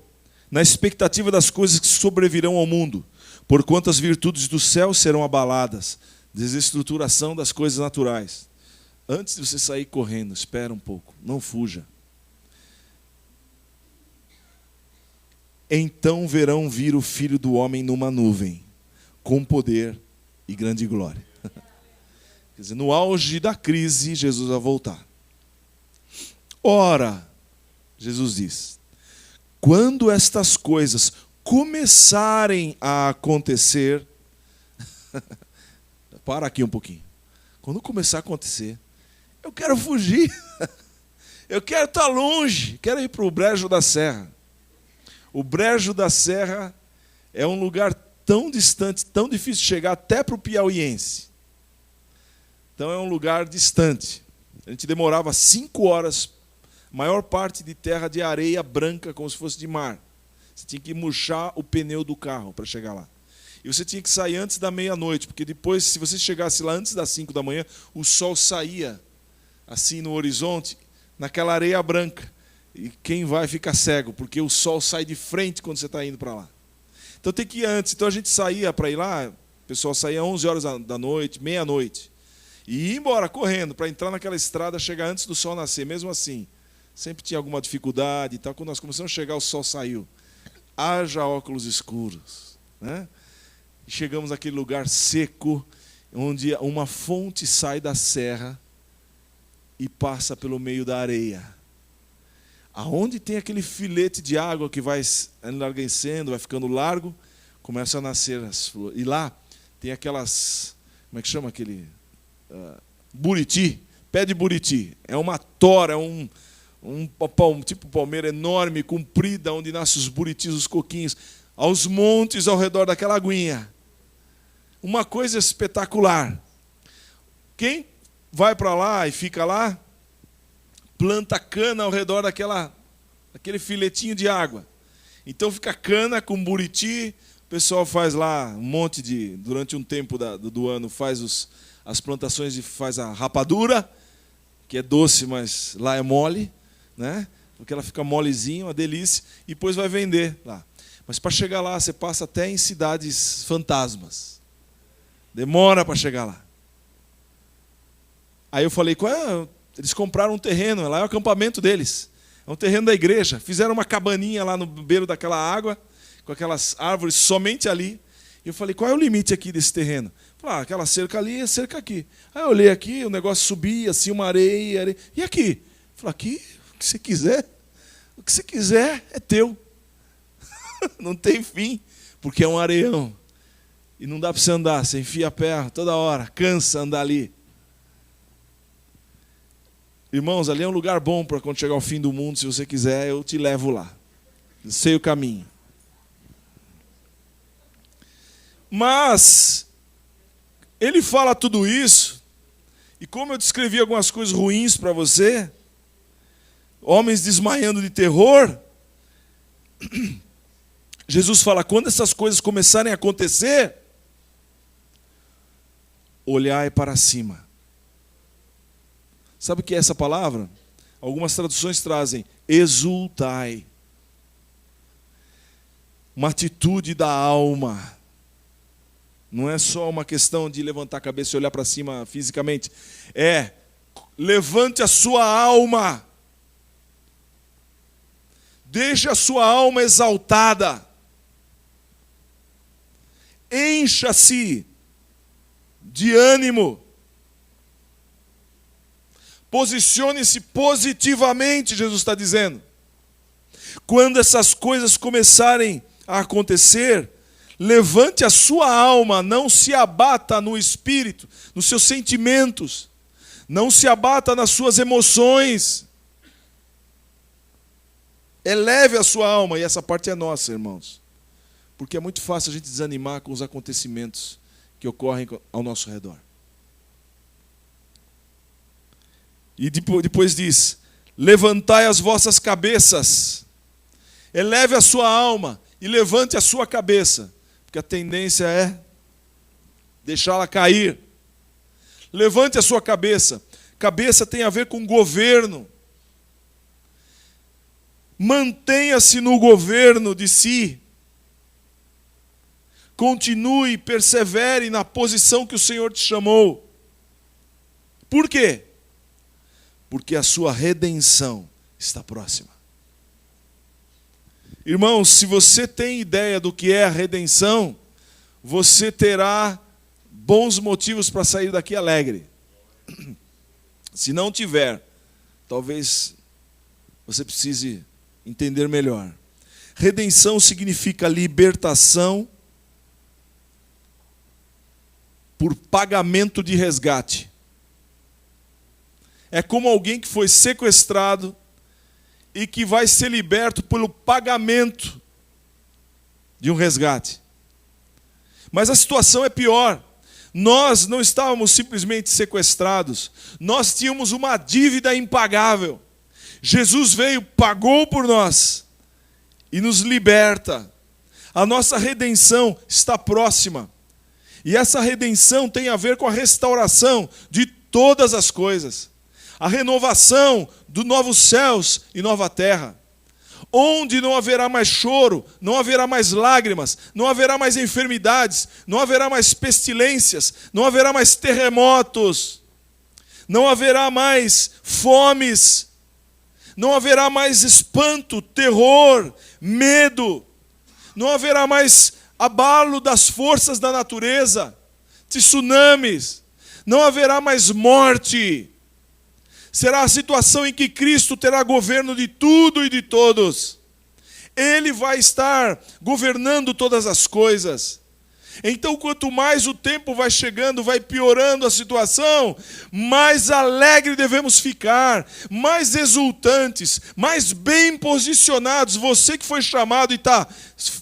na expectativa das coisas que sobrevirão ao mundo, porquanto as virtudes do céu serão abaladas, desestruturação das coisas naturais. Antes de você sair correndo, espera um pouco, não fuja. Então verão vir o Filho do Homem numa nuvem, com poder e grande glória. Quer dizer, no auge da crise, Jesus vai voltar. Ora, Jesus diz, quando estas coisas começarem a acontecer, para aqui um pouquinho. Quando começar a acontecer, eu quero fugir. Eu quero estar longe, quero ir para o Brejo da Serra. O Brejo da Serra é um lugar tão distante, tão difícil de chegar até para o piauiense. Então é um lugar distante. A gente demorava 5 horas, maior parte de terra de areia branca, como se fosse de mar. Você tinha que murchar o pneu do carro para chegar lá. E você tinha que sair antes da meia-noite, porque depois, se você chegasse lá antes das 5 da manhã, o sol saía assim no horizonte, naquela areia branca. E quem vai fica cego, porque o sol sai de frente quando você está indo para lá. Então tem que ir antes. Então a gente saía para ir lá, o pessoal saía 11 horas da noite, meia-noite. E ia embora correndo para entrar naquela estrada, chegar antes do sol nascer. Mesmo assim, sempre tinha alguma dificuldade e tal. Quando nós começamos a chegar, o sol saiu. Haja óculos escuros, né? E chegamos naquele lugar seco, onde uma fonte sai da serra e passa pelo meio da areia. Aonde tem aquele filete de água que vai enlarguecendo, vai ficando largo, começam a nascer as flores. E lá tem aquelas, como é que chama aquele? Buriti, pé de buriti. É uma tora, é um tipo palmeira enorme, comprida, onde nascem os buritis, os coquinhos, aos montes ao redor daquela aguinha. Uma coisa espetacular. Quem vai para lá e fica lá, planta cana ao redor daquele filetinho de água. Então fica cana com buriti, o pessoal faz lá um monte de, durante um tempo do ano, faz as plantações, faz a rapadura, que é doce, mas lá é mole, né? Porque ela fica molezinha, uma delícia, e depois vai vender lá. Mas para chegar lá, você passa até em cidades fantasmas. Demora para chegar lá. Aí eu falei, eles compraram um terreno, lá é o acampamento deles. É um terreno da igreja. Fizeram uma cabaninha lá no beiro daquela água, com aquelas árvores somente ali. E eu falei, qual é o limite aqui desse terreno? Falei, aquela cerca ali é cerca aqui. Aí eu olhei aqui, o negócio subia, assim, uma areia. E aqui? Falei, aqui, o que você quiser. O que você quiser é teu. Não tem fim, porque é um areião. E não dá para você andar, você enfia a pé toda hora, cansa andar ali. Irmãos, ali é um lugar bom para quando chegar ao fim do mundo, se você quiser, eu te levo lá. Eu sei o caminho. Mas, ele fala tudo isso, e como eu descrevi algumas coisas ruins para você, homens desmaiando de terror, Jesus fala, quando essas coisas começarem a acontecer, olhai para cima. Sabe o que é essa palavra? Algumas traduções trazem, exultai. Uma atitude da alma. Não é só uma questão de levantar a cabeça e olhar para cima fisicamente. É, levante a sua alma. Deixe a sua alma exaltada. Encha-se de ânimo. Posicione-se positivamente, Jesus está dizendo. Quando essas coisas começarem a acontecer, levante a sua alma, não se abata no espírito, nos seus sentimentos, não se abata nas suas emoções. Eleve a sua alma, e essa parte é nossa, irmãos. Porque é muito fácil a gente desanimar com os acontecimentos que ocorrem ao nosso redor. E depois diz, levantai as vossas cabeças, eleve a sua alma e levante a sua cabeça, porque a tendência é deixá-la cair. Levante a sua cabeça. Cabeça tem a ver com governo. Mantenha-se no governo de si. Continue, persevere na posição que o Senhor te chamou. Por quê? Porque a sua redenção está próxima. Irmãos, se você tem ideia do que é a redenção, você terá bons motivos para sair daqui alegre. Se não tiver, talvez você precise entender melhor. Redenção significa libertação por pagamento de resgate. É como alguém que foi sequestrado e que vai ser liberto pelo pagamento de um resgate. Mas a situação é pior. Nós não estávamos simplesmente sequestrados, nós tínhamos uma dívida impagável. Jesus veio, pagou por nós e nos liberta. A nossa redenção está próxima. E essa redenção tem a ver com a restauração de todas as coisas. A renovação dos novos céus e nova terra. Onde não haverá mais choro, não haverá mais lágrimas, não haverá mais enfermidades, não haverá mais pestilências, não haverá mais terremotos, não haverá mais fomes, não haverá mais espanto, terror, medo, não haverá mais abalo das forças da natureza, tsunamis, não haverá mais morte. Será a situação em que Cristo terá governo de tudo e de todos. Ele vai estar governando todas as coisas. Então, quanto mais o tempo vai chegando, vai piorando a situação, mais alegre devemos ficar, mais exultantes, mais bem posicionados. Você que foi chamado e está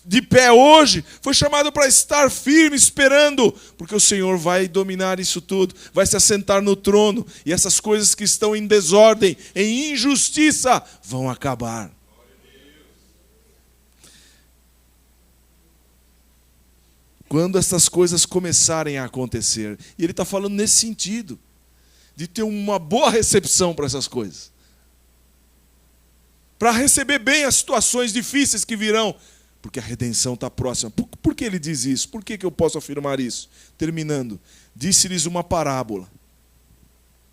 de pé hoje, foi chamado para estar firme, esperando, porque o Senhor vai dominar isso tudo, vai se assentar no trono, e essas coisas que estão em desordem, em injustiça, vão acabar. Quando essas coisas começarem a acontecer. E ele está falando nesse sentido, de ter uma boa recepção para essas coisas. Para receber bem as situações difíceis que virão, porque a redenção está próxima. Por que ele diz isso? Por que eu posso afirmar isso? Terminando, disse-lhes uma parábola.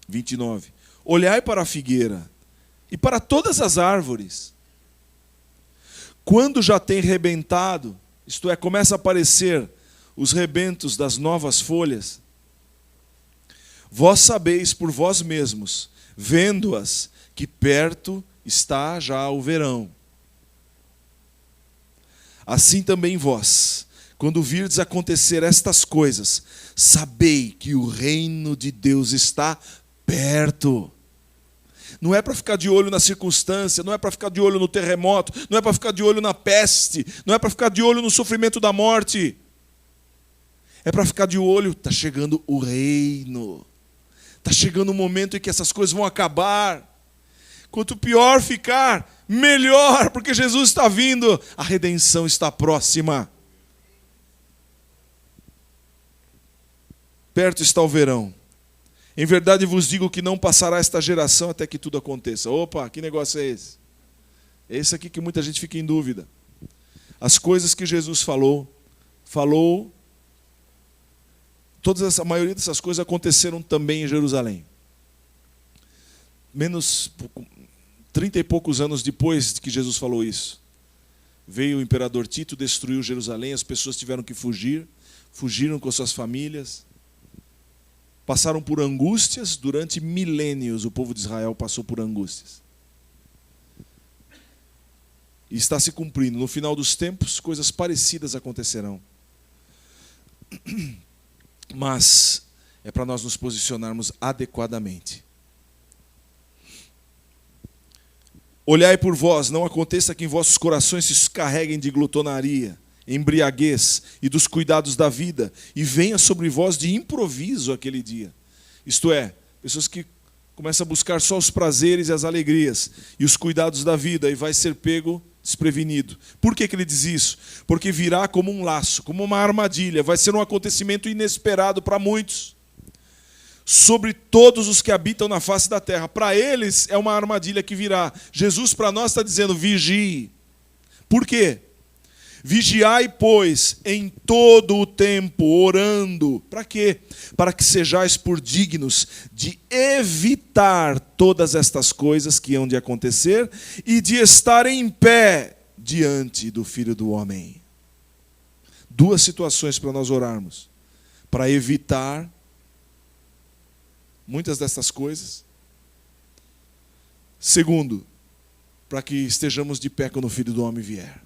29. Olhai para a figueira e para todas as árvores. Quando já tem rebentado, isto é, começa a aparecer os rebentos das novas folhas, vós sabeis por vós mesmos, vendo-as, que perto está já o verão. Assim também vós, quando virdes acontecer estas coisas, sabei que o reino de Deus está perto. Não é para ficar de olho na circunstância, não é para ficar de olho no terremoto, não é para ficar de olho na peste, não é para ficar de olho no sofrimento da morte. É para ficar de olho, está chegando o reino. Está chegando o momento em que essas coisas vão acabar. Quanto pior ficar, melhor, porque Jesus está vindo. A redenção está próxima. Perto está o verão. Em verdade vos digo que não passará esta geração até que tudo aconteça. Opa, que negócio é esse? É esse aqui que muita gente fica em dúvida. As coisas que Jesus falou, a maioria dessas coisas aconteceram também em Jerusalém. Menos 30 e poucos anos depois de que Jesus falou isso, veio o imperador Tito, destruiu Jerusalém, as pessoas tiveram que fugir, fugiram com suas famílias, passaram por angústias, durante milênios o povo de Israel passou por angústias. E está se cumprindo, no final dos tempos, coisas parecidas acontecerão. Mas é para nós nos posicionarmos adequadamente. Olhai por vós, não aconteça que em vossos corações se carreguem de glutonaria, embriaguez e dos cuidados da vida, e venha sobre vós de improviso aquele dia. Isto é, pessoas que começam a buscar só os prazeres e as alegrias, e os cuidados da vida, e vai ser pego desprevenido. Por que ele diz isso? Porque virá como um laço, como uma armadilha, vai ser um acontecimento inesperado para muitos, sobre todos os que habitam na face da terra. Para eles é uma armadilha que virá. Jesus para nós está dizendo, vigie. Por quê? Vigiai, pois, em todo o tempo, orando. Para quê? Para que sejais por dignos de evitar todas estas coisas que hão de acontecer e de estar em pé diante do Filho do Homem. Duas situações para nós orarmos. Para evitar muitas destas coisas. Segundo, para que estejamos de pé quando o Filho do Homem vier.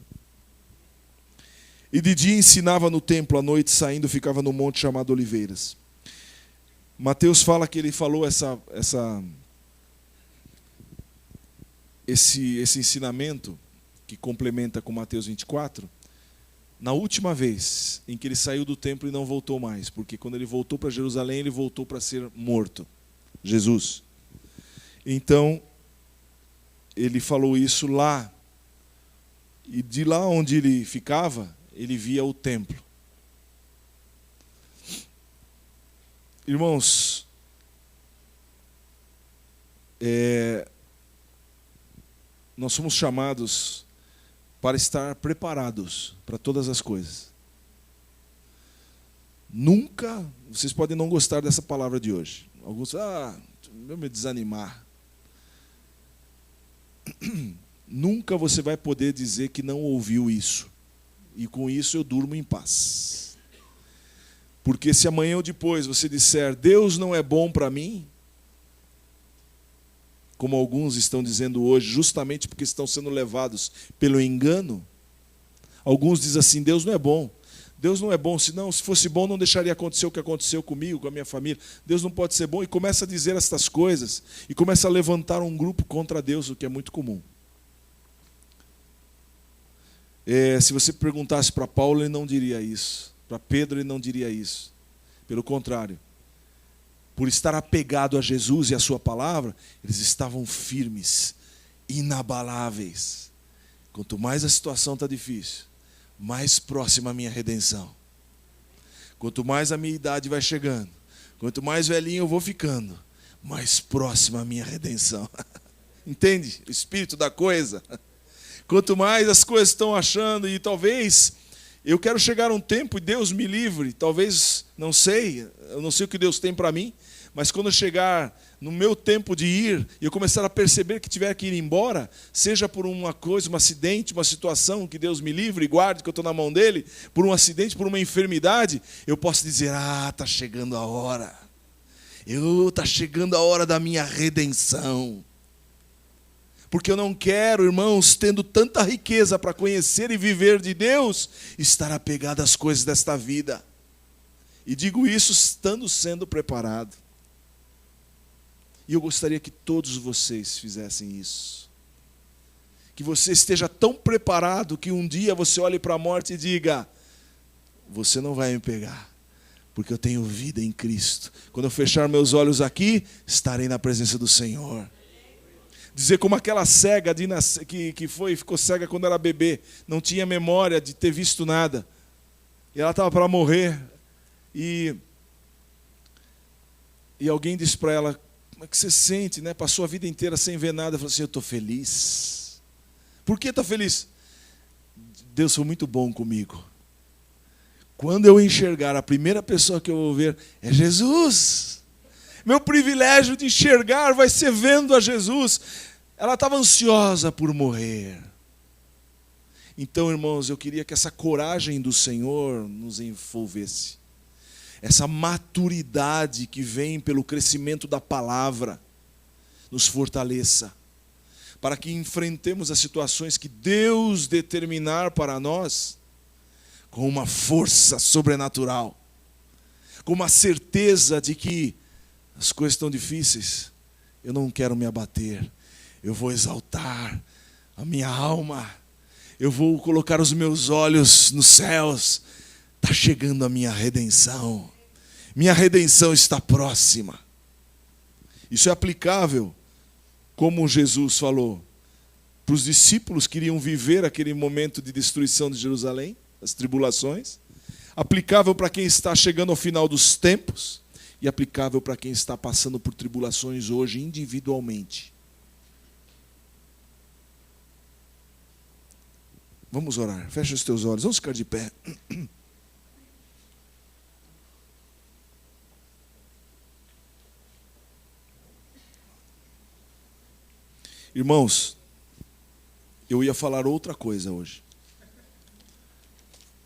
E de dia ensinava no templo, à noite saindo ficava no monte chamado Oliveiras. Mateus fala que ele falou esse ensinamento, que complementa com Mateus 24, na última vez em que ele saiu do templo e não voltou mais, porque quando ele voltou para Jerusalém, ele voltou para ser morto, Jesus. Então, ele falou isso lá, e de lá onde ele ficava, ele via o templo. Irmãos, nós somos chamados para estar preparados para todas as coisas. Nunca, vocês podem não gostar dessa palavra de hoje. Alguns, vai me desanimar. Nunca você vai poder dizer que não ouviu isso. E com isso eu durmo em paz. Porque se amanhã ou depois você disser, Deus não é bom para mim, como alguns estão dizendo hoje, justamente porque estão sendo levados pelo engano, alguns dizem assim, Deus não é bom. Deus não é bom, se fosse bom não deixaria acontecer o que aconteceu comigo, com a minha família. Deus não pode ser bom, e começa a dizer estas coisas, e começa a levantar um grupo contra Deus, o que é muito comum. Se você perguntasse para Paulo, ele não diria isso. Para Pedro, ele não diria isso. Pelo contrário, por estar apegado a Jesus e a sua palavra, eles estavam firmes, inabaláveis. Quanto mais a situação está difícil, mais próxima a minha redenção. Quanto mais a minha idade vai chegando, quanto mais velhinho eu vou ficando, mais próxima a minha redenção. Entende? O espírito da coisa. Quanto mais as coisas estão achando, e talvez eu quero chegar a um tempo, e Deus me livre, talvez, eu não sei o que Deus tem para mim, mas quando eu chegar no meu tempo de ir, e eu começar a perceber que tiver que ir embora, seja por uma coisa, um acidente, uma situação, que Deus me livre e guarde, que eu estou na mão dele, por um acidente, por uma enfermidade, eu posso dizer, está chegando a hora. Está chegando a hora da minha redenção. Porque eu não quero, irmãos, tendo tanta riqueza para conhecer e viver de Deus, estar apegado às coisas desta vida. E digo isso sendo preparado. E eu gostaria que todos vocês fizessem isso. Que você esteja tão preparado que um dia você olhe para a morte e diga, você não vai me pegar, porque eu tenho vida em Cristo. Quando eu fechar meus olhos aqui, estarei na presença do Senhor. Dizer como aquela cega que ficou cega quando era bebê, não tinha memória de ter visto nada. E ela estava para morrer. E alguém disse para ela, como é que você sente, né? Passou a vida inteira sem ver nada. Falou assim, eu estou feliz. Por que está feliz? Deus foi muito bom comigo. Quando eu enxergar, a primeira pessoa que eu vou ver é Jesus. Meu privilégio de enxergar vai ser vendo a Jesus. Ela estava ansiosa por morrer. Então, irmãos, eu queria que essa coragem do Senhor nos envolvesse. Essa maturidade que vem pelo crescimento da palavra nos fortaleça. Para que enfrentemos as situações que Deus determinar para nós com uma força sobrenatural. Com uma certeza de que as coisas estão difíceis, eu não quero me abater. Eu vou exaltar a minha alma. Eu vou colocar os meus olhos nos céus. Está chegando a minha redenção. Minha redenção está próxima. Isso é aplicável, como Jesus falou, para os discípulos que iriam viver aquele momento de destruição de Jerusalém, as tribulações. Aplicável para quem está chegando ao final dos tempos. E aplicável para quem está passando por tribulações hoje individualmente. Vamos orar. Fecha os teus olhos. Vamos ficar de pé. Irmãos, eu ia falar outra coisa hoje.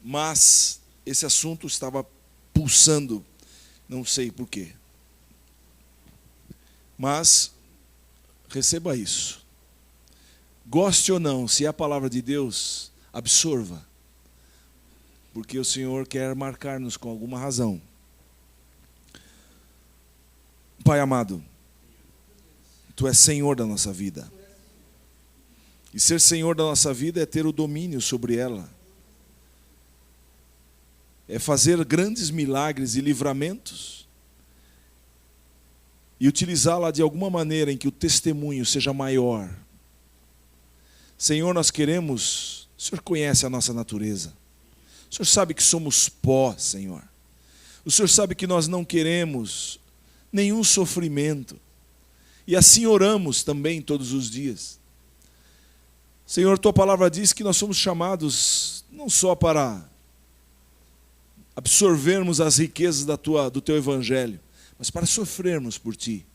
Mas esse assunto estava pulsando. Não sei por quê. Mas, receba isso. Goste ou não, se é a palavra de Deus, absorva. Porque o Senhor quer marcar-nos com alguma razão. Pai amado, Tu és Senhor da nossa vida. E ser Senhor da nossa vida é ter o domínio sobre ela. É fazer grandes milagres e livramentos e utilizá-la de alguma maneira em que o testemunho seja maior. Senhor, nós queremos, o Senhor conhece a nossa natureza. O Senhor sabe que somos pó, Senhor. O Senhor sabe que nós não queremos nenhum sofrimento. E assim oramos também todos os dias. Senhor, tua palavra diz que nós somos chamados não só para absorvermos as riquezas do teu evangelho, mas para sofrermos por ti.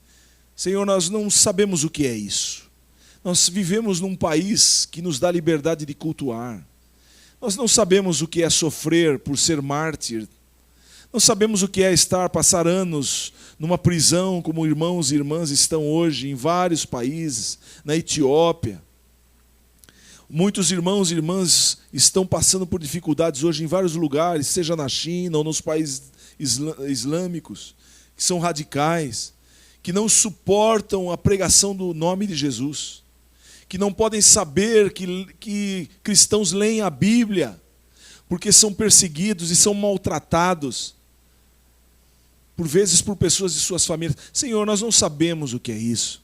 Senhor, nós não sabemos o que é isso. Nós vivemos num país que nos dá liberdade de cultuar. Nós não sabemos o que é sofrer por ser mártir. Não sabemos o que é passar anos numa prisão, como irmãos e irmãs estão hoje em vários países, na Etiópia. Muitos irmãos e irmãs estão passando por dificuldades hoje em vários lugares, seja na China ou nos países islâmicos, que são radicais, que não suportam a pregação do nome de Jesus, que não podem saber que cristãos leem a Bíblia, porque são perseguidos e são maltratados, por vezes por pessoas de suas famílias. Senhor, nós não sabemos o que é isso.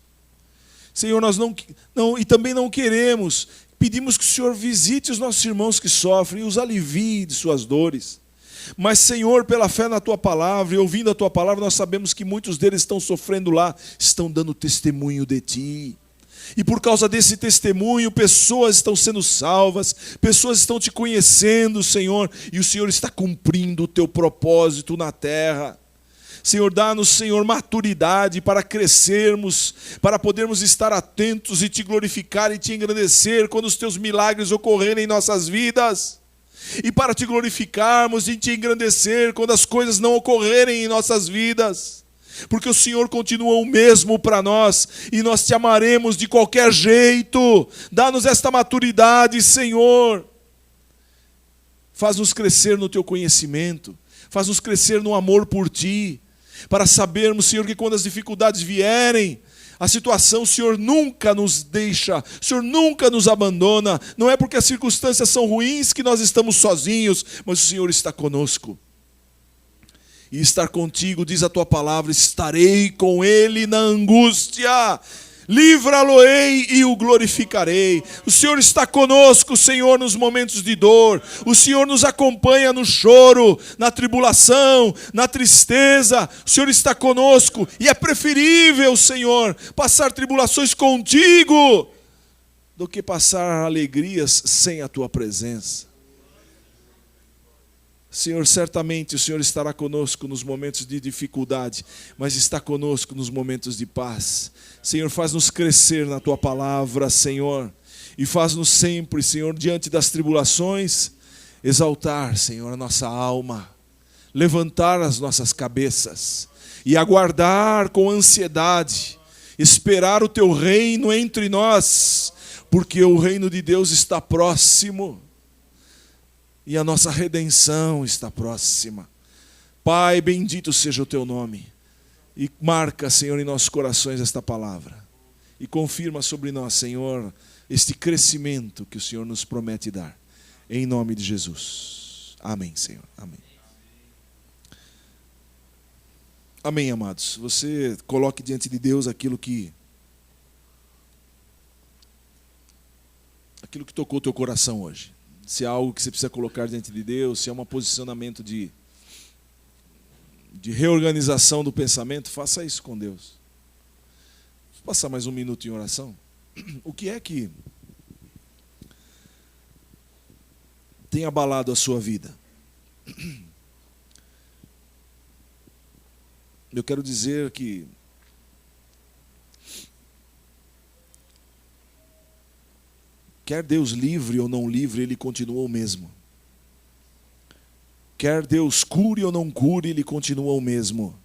Senhor, nós não e também não queremos. Pedimos que o Senhor visite os nossos irmãos que sofrem e os alivie de suas dores. Mas, Senhor, pela fé na Tua palavra e ouvindo a Tua palavra, nós sabemos que muitos deles estão sofrendo lá, estão dando testemunho de Ti. E por causa desse testemunho, pessoas estão sendo salvas, pessoas estão Te conhecendo, Senhor, e o Senhor está cumprindo o Teu propósito na terra. Senhor, dá-nos, Senhor, maturidade para crescermos, para podermos estar atentos e Te glorificar e Te engrandecer quando os Teus milagres ocorrerem em nossas vidas. E para Te glorificarmos e Te engrandecer quando as coisas não ocorrerem em nossas vidas. Porque o Senhor continua o mesmo para nós e nós Te amaremos de qualquer jeito. Dá-nos esta maturidade, Senhor. Faz-nos crescer no Teu conhecimento. Faz-nos crescer no amor por Ti. Para sabermos, Senhor, que quando as dificuldades vierem, a situação, o Senhor nunca nos deixa, o Senhor nunca nos abandona. Não é porque as circunstâncias são ruins que nós estamos sozinhos, mas o Senhor está conosco. E estar contigo, diz a Tua palavra, estarei com Ele na angústia. Livra-lo-ei e o glorificarei. O Senhor está conosco, Senhor, nos momentos de dor. O Senhor nos acompanha no choro, na tribulação, na tristeza. O Senhor está conosco e é preferível, Senhor, passar tribulações contigo do que passar alegrias sem a Tua presença. Senhor, certamente o Senhor estará conosco nos momentos de dificuldade, mas está conosco nos momentos de paz. Senhor, faz-nos crescer na Tua palavra, Senhor, e faz-nos sempre, Senhor, diante das tribulações, exaltar, Senhor, a nossa alma, levantar as nossas cabeças e aguardar com ansiedade, esperar o Teu reino entre nós, porque o reino de Deus está próximo. E a nossa redenção está próxima. Pai, bendito seja o Teu nome. E marca, Senhor, em nossos corações esta palavra. E confirma sobre nós, Senhor, este crescimento que o Senhor nos promete dar. Em nome de Jesus. Amém, Senhor. Amém. Amém, amados. Você coloque diante de Deus aquilo que tocou o teu coração hoje. Se é algo que você precisa colocar diante de Deus, se é um posicionamento de reorganização do pensamento, faça isso com Deus. Vou passar mais um minuto em oração. O que é que tem abalado a sua vida? Eu quero dizer que quer Deus livre ou não livre, Ele continua o mesmo. Quer Deus cure ou não cure, Ele continua o mesmo.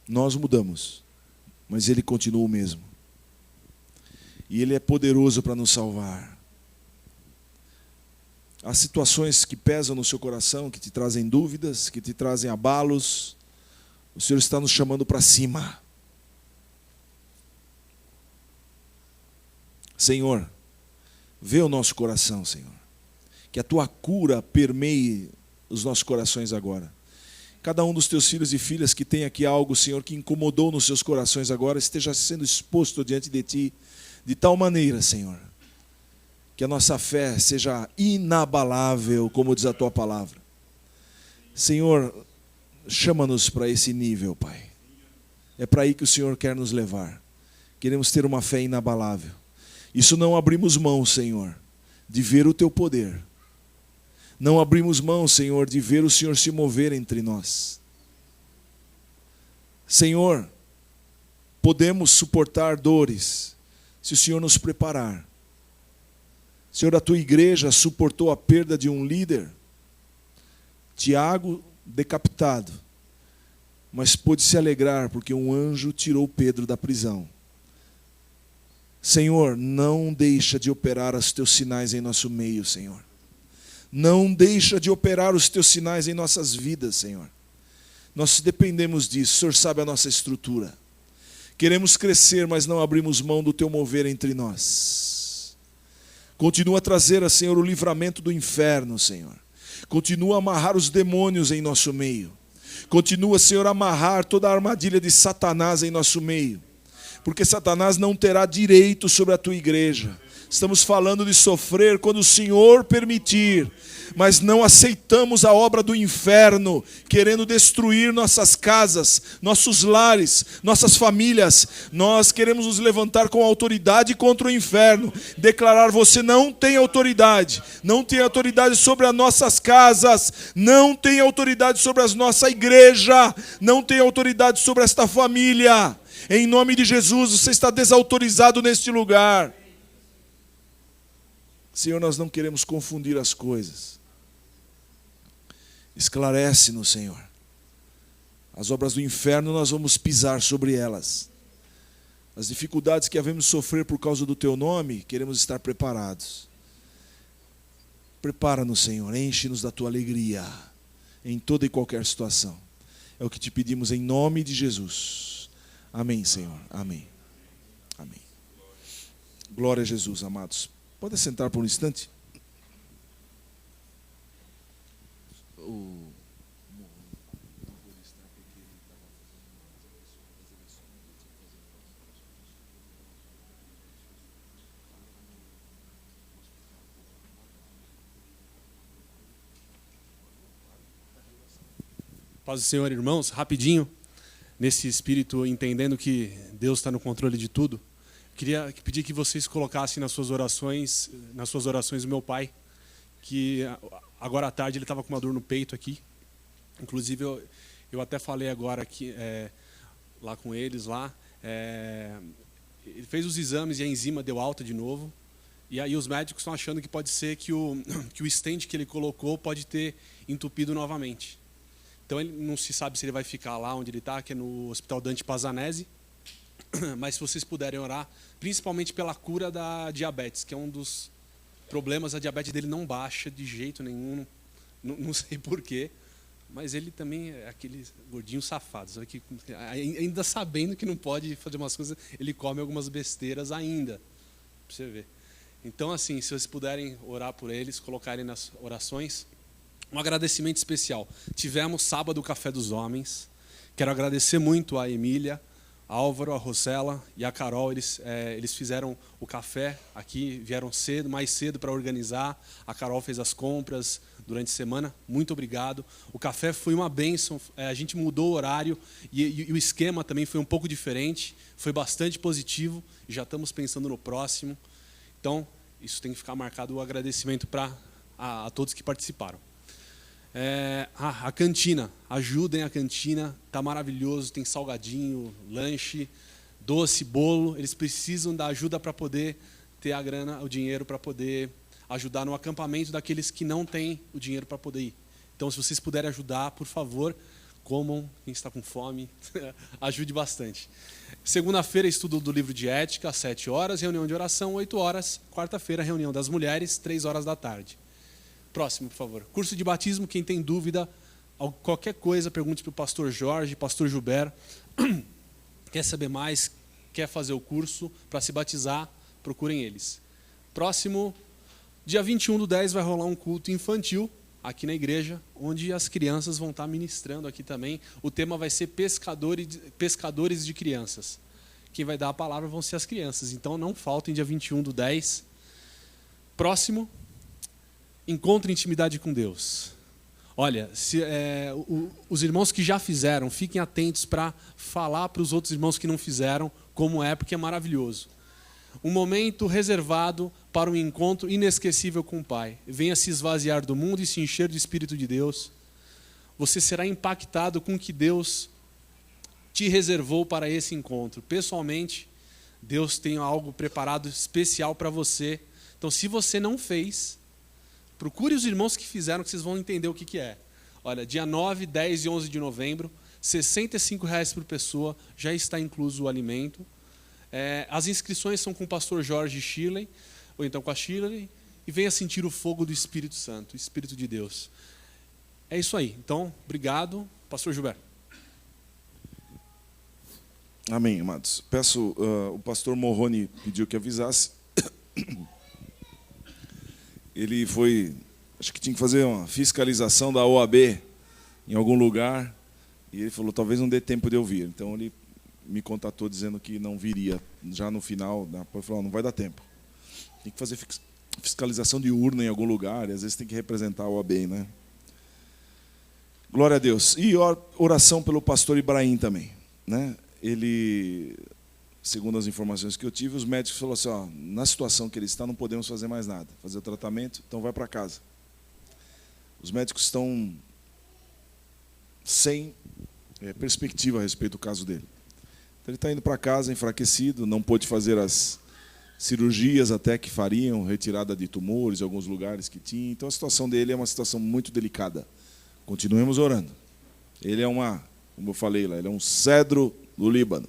Nós mudamos, mas Ele continua o mesmo. E Ele é poderoso para nos salvar. Há situações que pesam no seu coração, que te trazem dúvidas, que te trazem abalos. O Senhor está nos chamando para cima. Senhor, vê o nosso coração, Senhor. Que a Tua cura permeie os nossos corações agora. Cada um dos Teus filhos e filhas que tem aqui algo, Senhor, que incomodou nos seus corações agora, esteja sendo exposto diante de Ti, de tal maneira, Senhor, Que a nossa fé seja inabalável, como diz a tua palavra. Senhor, chama-nos para esse nível, Pai. É para aí que o Senhor quer nos levar. Queremos ter uma fé inabalável. Isso não abrimos mão, Senhor, de ver o teu poder. Não abrimos mão, Senhor, de ver o Senhor se mover entre nós. Senhor, podemos suportar dores se o Senhor nos preparar. Senhor, a tua igreja suportou a perda de um líder, Tiago decapitado, mas pôde se alegrar porque um anjo tirou Pedro da prisão. Senhor, não deixa de operar os teus sinais em nosso meio, Senhor. Não deixa de operar os teus sinais em nossas vidas, Senhor. Nós dependemos disso, o Senhor sabe a nossa estrutura. Queremos crescer, mas não abrimos mão do teu mover entre nós. Continua a trazer, Senhor, o livramento do inferno, Senhor. Continua a amarrar os demônios em nosso meio. Continua, Senhor, a amarrar toda a armadilha de Satanás em nosso meio. Porque Satanás não terá direito sobre a tua igreja. Estamos falando de sofrer quando o Senhor permitir, mas não aceitamos a obra do inferno, querendo destruir nossas casas, nossos lares, nossas famílias. Nós queremos nos levantar com autoridade contra o inferno, declarar: você não tem autoridade sobre as nossas casas, não tem autoridade sobre a nossa igreja, não tem autoridade sobre esta família. Em nome de Jesus, você está desautorizado neste lugar. Senhor, nós não queremos confundir as coisas. Esclarece-nos, Senhor. As obras do inferno nós vamos pisar sobre elas. As dificuldades que havemos sofrer por causa do teu nome, queremos estar preparados. Prepara-nos, Senhor, enche-nos da tua alegria em toda e qualquer situação. É o que te pedimos em nome de Jesus. Amém, Senhor. Amém. Amém. Glória a Jesus, amados. Pode sentar por um instante? Paz do Senhor, irmãos, rapidinho, nesse espírito, entendendo que Deus está no controle de tudo, queria pedir que vocês colocassem nas suas orações o meu pai, que agora à tarde ele estava com uma dor no peito aqui. Inclusive eu até falei agora que, lá com eles, ele fez os exames e a enzima deu alta de novo. E aí os médicos estão achando que pode ser que o stent que ele colocou pode ter entupido novamente. Então ele não se sabe se ele vai ficar lá onde ele está, que é no Hospital Dante Pazanese. Mas se vocês puderem orar, principalmente pela cura da diabetes, que é um dos problemas. A diabetes dele não baixa de jeito nenhum, não sei porquê, mas ele também é aquele gordinho safado, sabe, que, ainda sabendo que não pode fazer umas coisas, ele come algumas besteiras ainda, para você ver. Então, assim, se vocês puderem orar por eles, colocarem nas orações. Um agradecimento especial. Tivemos sábado o Café dos Homens. Quero agradecer muito a Emília, a Álvaro, a Rosela e a Carol. Eles fizeram o café aqui, vieram mais cedo para organizar. A Carol fez as compras durante a semana. Muito obrigado. O café foi uma bênção. A gente mudou o horário e o esquema também foi um pouco diferente. Foi bastante positivo. Já estamos pensando no próximo. Então, isso tem que ficar marcado o agradecimento a todos que participaram. A cantina, ajudem a cantina, está maravilhoso, tem salgadinho, lanche, doce, bolo. Eles precisam da ajuda para poder ter a grana, o dinheiro para poder ajudar no acampamento daqueles que não têm o dinheiro para poder ir. Então, se vocês puderem ajudar, por favor, comam, quem está com fome, ajude bastante. Segunda-feira, estudo do livro de ética, às 7 horas, reunião de oração, 8 horas. Quarta-feira, reunião das mulheres, 3 horas da tarde. Próximo, por favor. Curso de batismo, quem tem dúvida, qualquer coisa, pergunte para o pastor Jorge, pastor Gilberto. Quer saber mais, quer fazer o curso para se batizar, procurem eles. Próximo, dia 21/10 vai rolar um culto infantil aqui na igreja, onde as crianças vão estar ministrando aqui também. O tema vai ser pescadores de crianças. Quem vai dar a palavra vão ser as crianças. Então não faltem dia 21/10. Próximo, encontre intimidade com Deus. Olha, os irmãos que já fizeram, fiquem atentos para falar para os outros irmãos que não fizeram como é, porque é maravilhoso. Um momento reservado para um encontro inesquecível com o Pai. Venha se esvaziar do mundo e se encher do Espírito de Deus. Você será impactado com o que Deus te reservou para esse encontro. Pessoalmente, Deus tem algo preparado especial para você. Então, se você não fez, procure os irmãos que fizeram, que vocês vão entender o que é. Olha, dia 9, 10 e 11 de novembro, R$ 65,00 por pessoa, já está incluso o alimento. As inscrições são com o pastor Jorge Shirley, ou então com a Shirley, e venha sentir o fogo do Espírito Santo, o Espírito de Deus. É isso aí. Então, obrigado. Pastor Gilberto. Amém, amados. Peço, o pastor Morrone pediu que avisasse. Ele foi, acho que tinha que fazer uma fiscalização da OAB em algum lugar, e ele falou, talvez não dê tempo de eu vir. Então ele me contatou dizendo que não viria já no final, depois falou, não vai dar tempo. Tem que fazer fiscalização de urna em algum lugar, e às vezes tem que representar a OAB, né? Glória a Deus. E oração pelo pastor Ibrahim também, né? Ele, segundo as informações que eu tive, os médicos falaram assim, ó, na situação que ele está, não podemos fazer mais nada, fazer o tratamento, então vai para casa. Os médicos estão sem perspectiva a respeito do caso dele. Então ele está indo para casa enfraquecido, não pôde fazer as cirurgias até que fariam, retirada de tumores em alguns lugares que tinha. Então a situação dele é uma situação muito delicada. Continuemos orando. Ele é como eu falei lá, ele é um cedro do Líbano.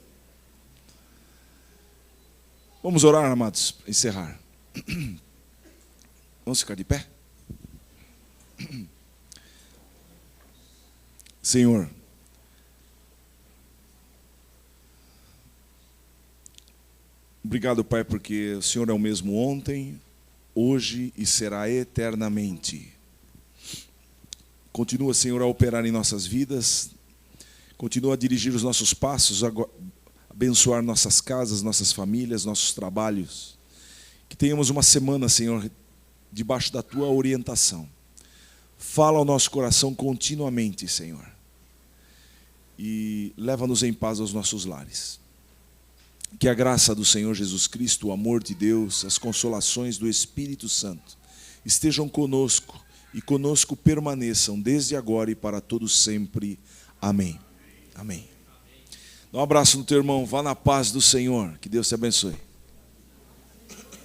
Vamos orar, amados, para encerrar. Vamos ficar de pé? Senhor, obrigado, Pai, porque o Senhor é o mesmo ontem, hoje e será eternamente. Continua, Senhor, a operar em nossas vidas, continua a dirigir os nossos passos, a abençoar nossas casas, nossas famílias, nossos trabalhos. Que tenhamos uma semana, Senhor, debaixo da Tua orientação. Fala ao nosso coração continuamente, Senhor. E leva-nos em paz aos nossos lares. Que a graça do Senhor Jesus Cristo, o amor de Deus, as consolações do Espírito Santo estejam conosco e conosco permaneçam desde agora e para todos sempre. Amém. Amém. Dá um abraço no teu irmão, vá na paz do Senhor, que Deus te abençoe.